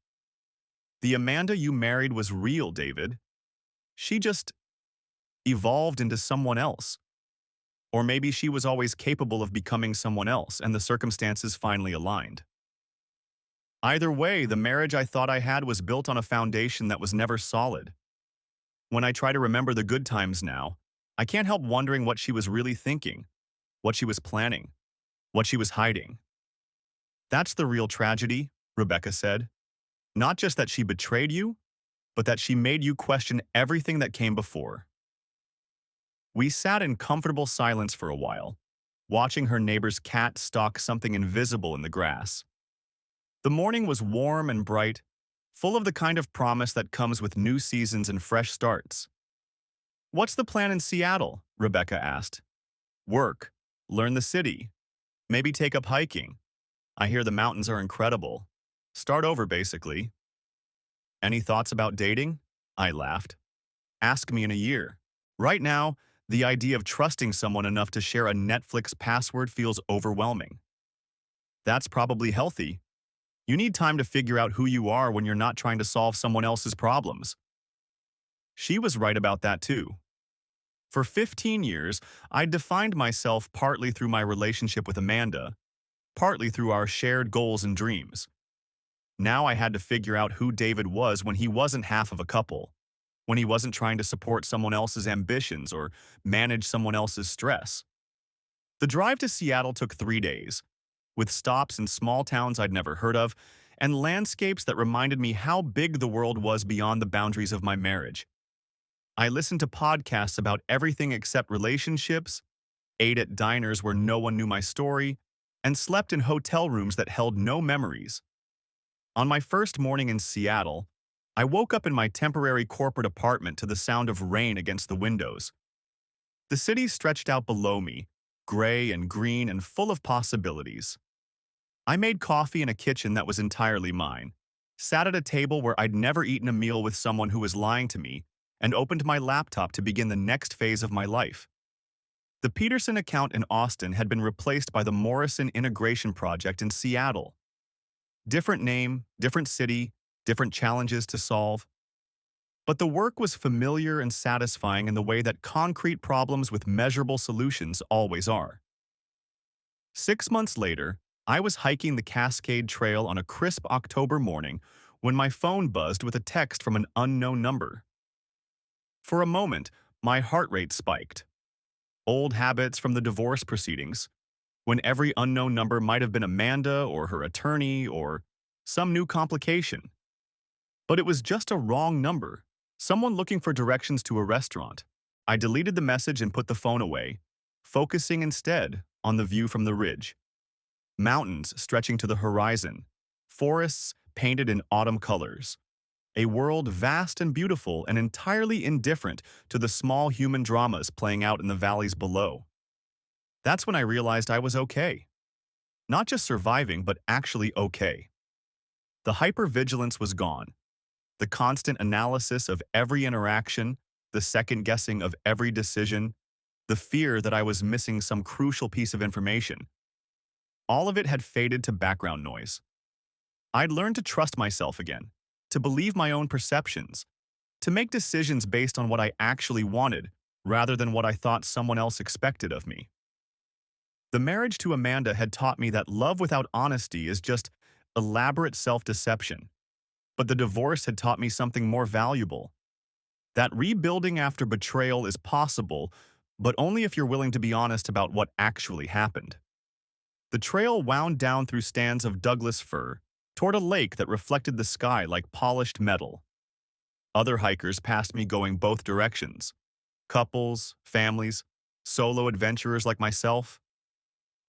The Amanda you married was real, David. She just evolved into someone else. Or maybe she was always capable of becoming someone else and the circumstances finally aligned. Either way, the marriage I thought I had was built on a foundation that was never solid. When I try to remember the good times now, I can't help wondering what she was really thinking, what she was planning, what she was hiding. That's the real tragedy, Rebecca said. Not just that she betrayed you, but that she made you question everything that came before. We sat in comfortable silence for a while, watching her neighbor's cat stalk something invisible in the grass. The morning was warm and bright, full of the kind of promise that comes with new seasons and fresh starts. What's the plan in Seattle? Rebecca asked. Work, learn the city, maybe take up hiking. I hear the mountains are incredible. Start over, basically. Any thoughts about dating? I laughed. Ask me in a year. Right now, the idea of trusting someone enough to share a Netflix password feels overwhelming. That's probably healthy. You need time to figure out who you are when you're not trying to solve someone else's problems. She was right about that too. For 15 years, I defined myself partly through my relationship with Amanda, partly through our shared goals and dreams. Now I had to figure out who David was when he wasn't half of a couple, when he wasn't trying to support someone else's ambitions or manage someone else's stress. The drive to Seattle took 3 days, with stops in small towns I'd never heard of, and landscapes that reminded me how big the world was beyond the boundaries of my marriage. I listened to podcasts about everything except relationships, ate at diners where no one knew my story, and slept in hotel rooms that held no memories. On my first morning in Seattle, I woke up in my temporary corporate apartment to the sound of rain against the windows. The city stretched out below me, gray and green and full of possibilities. I made coffee in a kitchen that was entirely mine, sat at a table where I'd never eaten a meal with someone who was lying to me, and opened my laptop to begin the next phase of my life. The Peterson account in Austin had been replaced by the Morrison Integration Project in Seattle. Different name, different city, different challenges to solve. But the work was familiar and satisfying in the way that concrete problems with measurable solutions always are. 6 months later, I was hiking the Cascade Trail on a crisp October morning when my phone buzzed with a text from an unknown number. For a moment, my heart rate spiked. Old habits from the divorce proceedings, when every unknown number might have been Amanda or her attorney or some new complication. But it was just a wrong number, someone looking for directions to a restaurant. I deleted the message and put the phone away, focusing instead on the view from the ridge. Mountains stretching to the horizon, forests painted in autumn colors, a world vast and beautiful and entirely indifferent to the small human dramas playing out in the valleys below. That's when I realized I was okay. Not just surviving, but actually okay. The hypervigilance was gone. The constant analysis of every interaction, the second guessing of every decision, the fear that I was missing some crucial piece of information. All of it had faded to background noise. I'd learned to trust myself again, to believe my own perceptions, to make decisions based on what I actually wanted rather than what I thought someone else expected of me. The marriage to Amanda had taught me that love without honesty is just elaborate self-deception, but the divorce had taught me something more valuable, that rebuilding after betrayal is possible, but only if you're willing to be honest about what actually happened. The trail wound down through stands of Douglas fir, toward a lake that reflected the sky like polished metal. Other hikers passed me going both directions. Couples, families, solo adventurers like myself.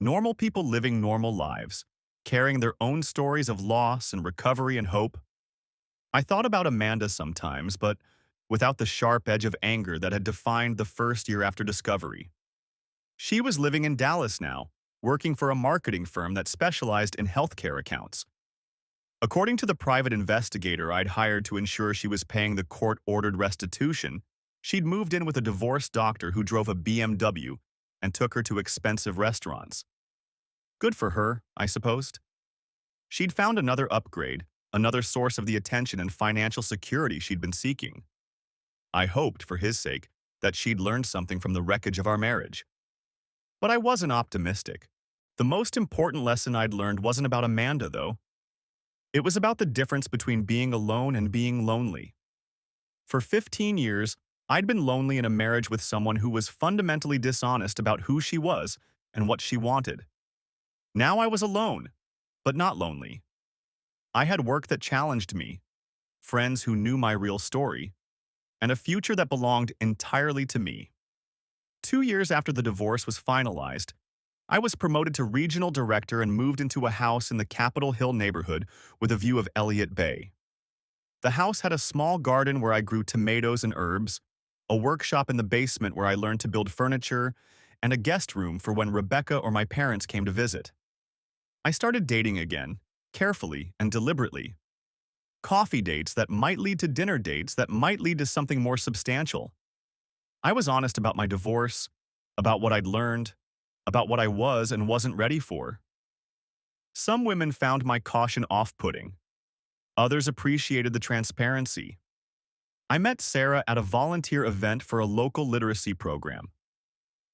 Normal people living normal lives, carrying their own stories of loss and recovery and hope. I thought about Amanda sometimes, but without the sharp edge of anger that had defined the first year after discovery. She was living in Dallas now, working for a marketing firm that specialized in healthcare accounts. According to the private investigator I'd hired to ensure she was paying the court-ordered restitution, she'd moved in with a divorced doctor who drove a BMW and took her to expensive restaurants. Good for her, I supposed. She'd found another upgrade, another source of the attention and financial security she'd been seeking. I hoped, for his sake, that she'd learned something from the wreckage of our marriage. But I wasn't optimistic. The most important lesson I'd learned wasn't about Amanda, though. It was about the difference between being alone and being lonely. For 15 years, I'd been lonely in a marriage with someone who was fundamentally dishonest about who she was and what she wanted. Now I was alone, but not lonely. I had work that challenged me, friends who knew my real story, and a future that belonged entirely to me. 2 years after the divorce was finalized, I was promoted to regional director and moved into a house in the Capitol Hill neighborhood with a view of Elliott Bay. The house had a small garden where I grew tomatoes and herbs, a workshop in the basement where I learned to build furniture, and a guest room for when Rebecca or my parents came to visit. I started dating again, carefully and deliberately. Coffee dates that might lead to dinner dates that might lead to something more substantial. I was honest about my divorce, about what I'd learned, about what I was and wasn't ready for. Some women found my caution off-putting. Others appreciated the transparency. I met Sarah at a volunteer event for a local literacy program.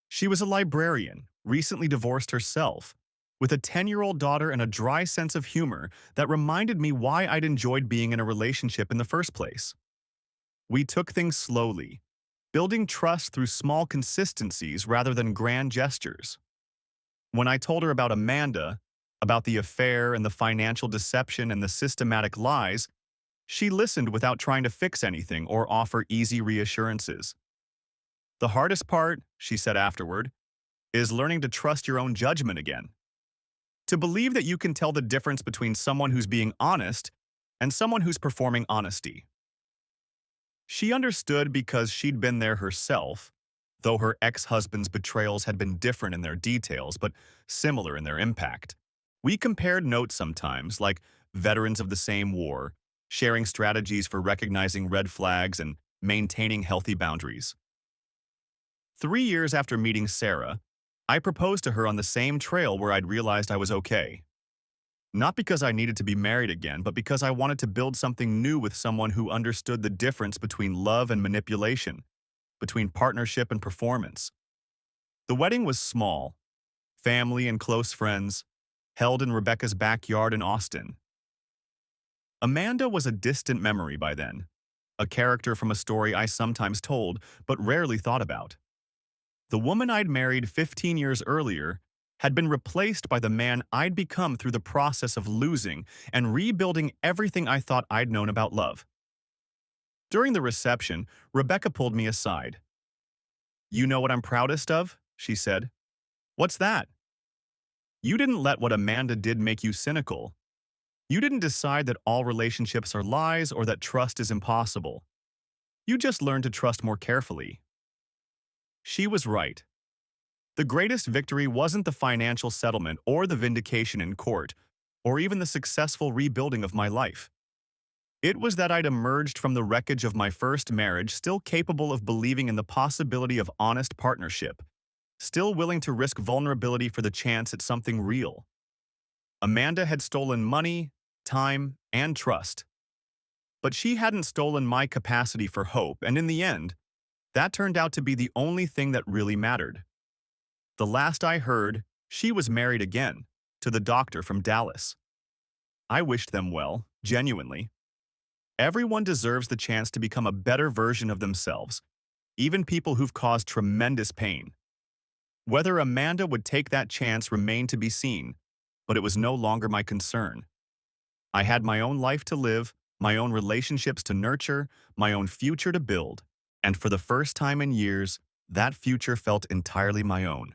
She was a librarian, recently divorced herself, with a 10-year-old daughter and a dry sense of humor that reminded me why I'd enjoyed being in a relationship in the first place. We took things slowly, building trust through small consistencies rather than grand gestures. When I told her about Amanda, about the affair and the financial deception and the systematic lies, she listened without trying to fix anything or offer easy reassurances. The hardest part, she said afterward, is learning to trust your own judgment again. To believe that you can tell the difference between someone who's being honest and someone who's performing honesty. She understood because she'd been there herself, though her ex-husband's betrayals had been different in their details but similar in their impact. We compared notes sometimes, like veterans of the same war, sharing strategies for recognizing red flags and maintaining healthy boundaries. 3 years after meeting Sarah, I proposed to her on the same trail where I'd realized I was okay. Not because I needed to be married again, but because I wanted to build something new with someone who understood the difference between love and manipulation, between partnership and performance. The wedding was small, family and close friends, held in Rebecca's backyard in Austin. Amanda was a distant memory by then, a character from a story I sometimes told but rarely thought about. The woman I'd married 15 years earlier had been replaced by the man I'd become through the process of losing and rebuilding everything I thought I'd known about love. During the reception, Rebecca pulled me aside. "You know what I'm proudest of?" she said. "What's that?" You didn't let what Amanda did make you cynical. You didn't decide that all relationships are lies or that trust is impossible. You just learned to trust more carefully. She was right. The greatest victory wasn't the financial settlement or the vindication in court, or even the successful rebuilding of my life. It was that I'd emerged from the wreckage of my first marriage still capable of believing in the possibility of honest partnership, still willing to risk vulnerability for the chance at something real. Amanda had stolen money, time, and trust. But she hadn't stolen my capacity for hope, and in the end, that turned out to be the only thing that really mattered. The last I heard, she was married again, to the doctor from Dallas. I wished them well, genuinely. Everyone deserves the chance to become a better version of themselves, even people who've caused tremendous pain. Whether Amanda would take that chance remained to be seen, but it was no longer my concern. I had my own life to live, my own relationships to nurture, my own future to build, and for the first time in years, that future felt entirely my own.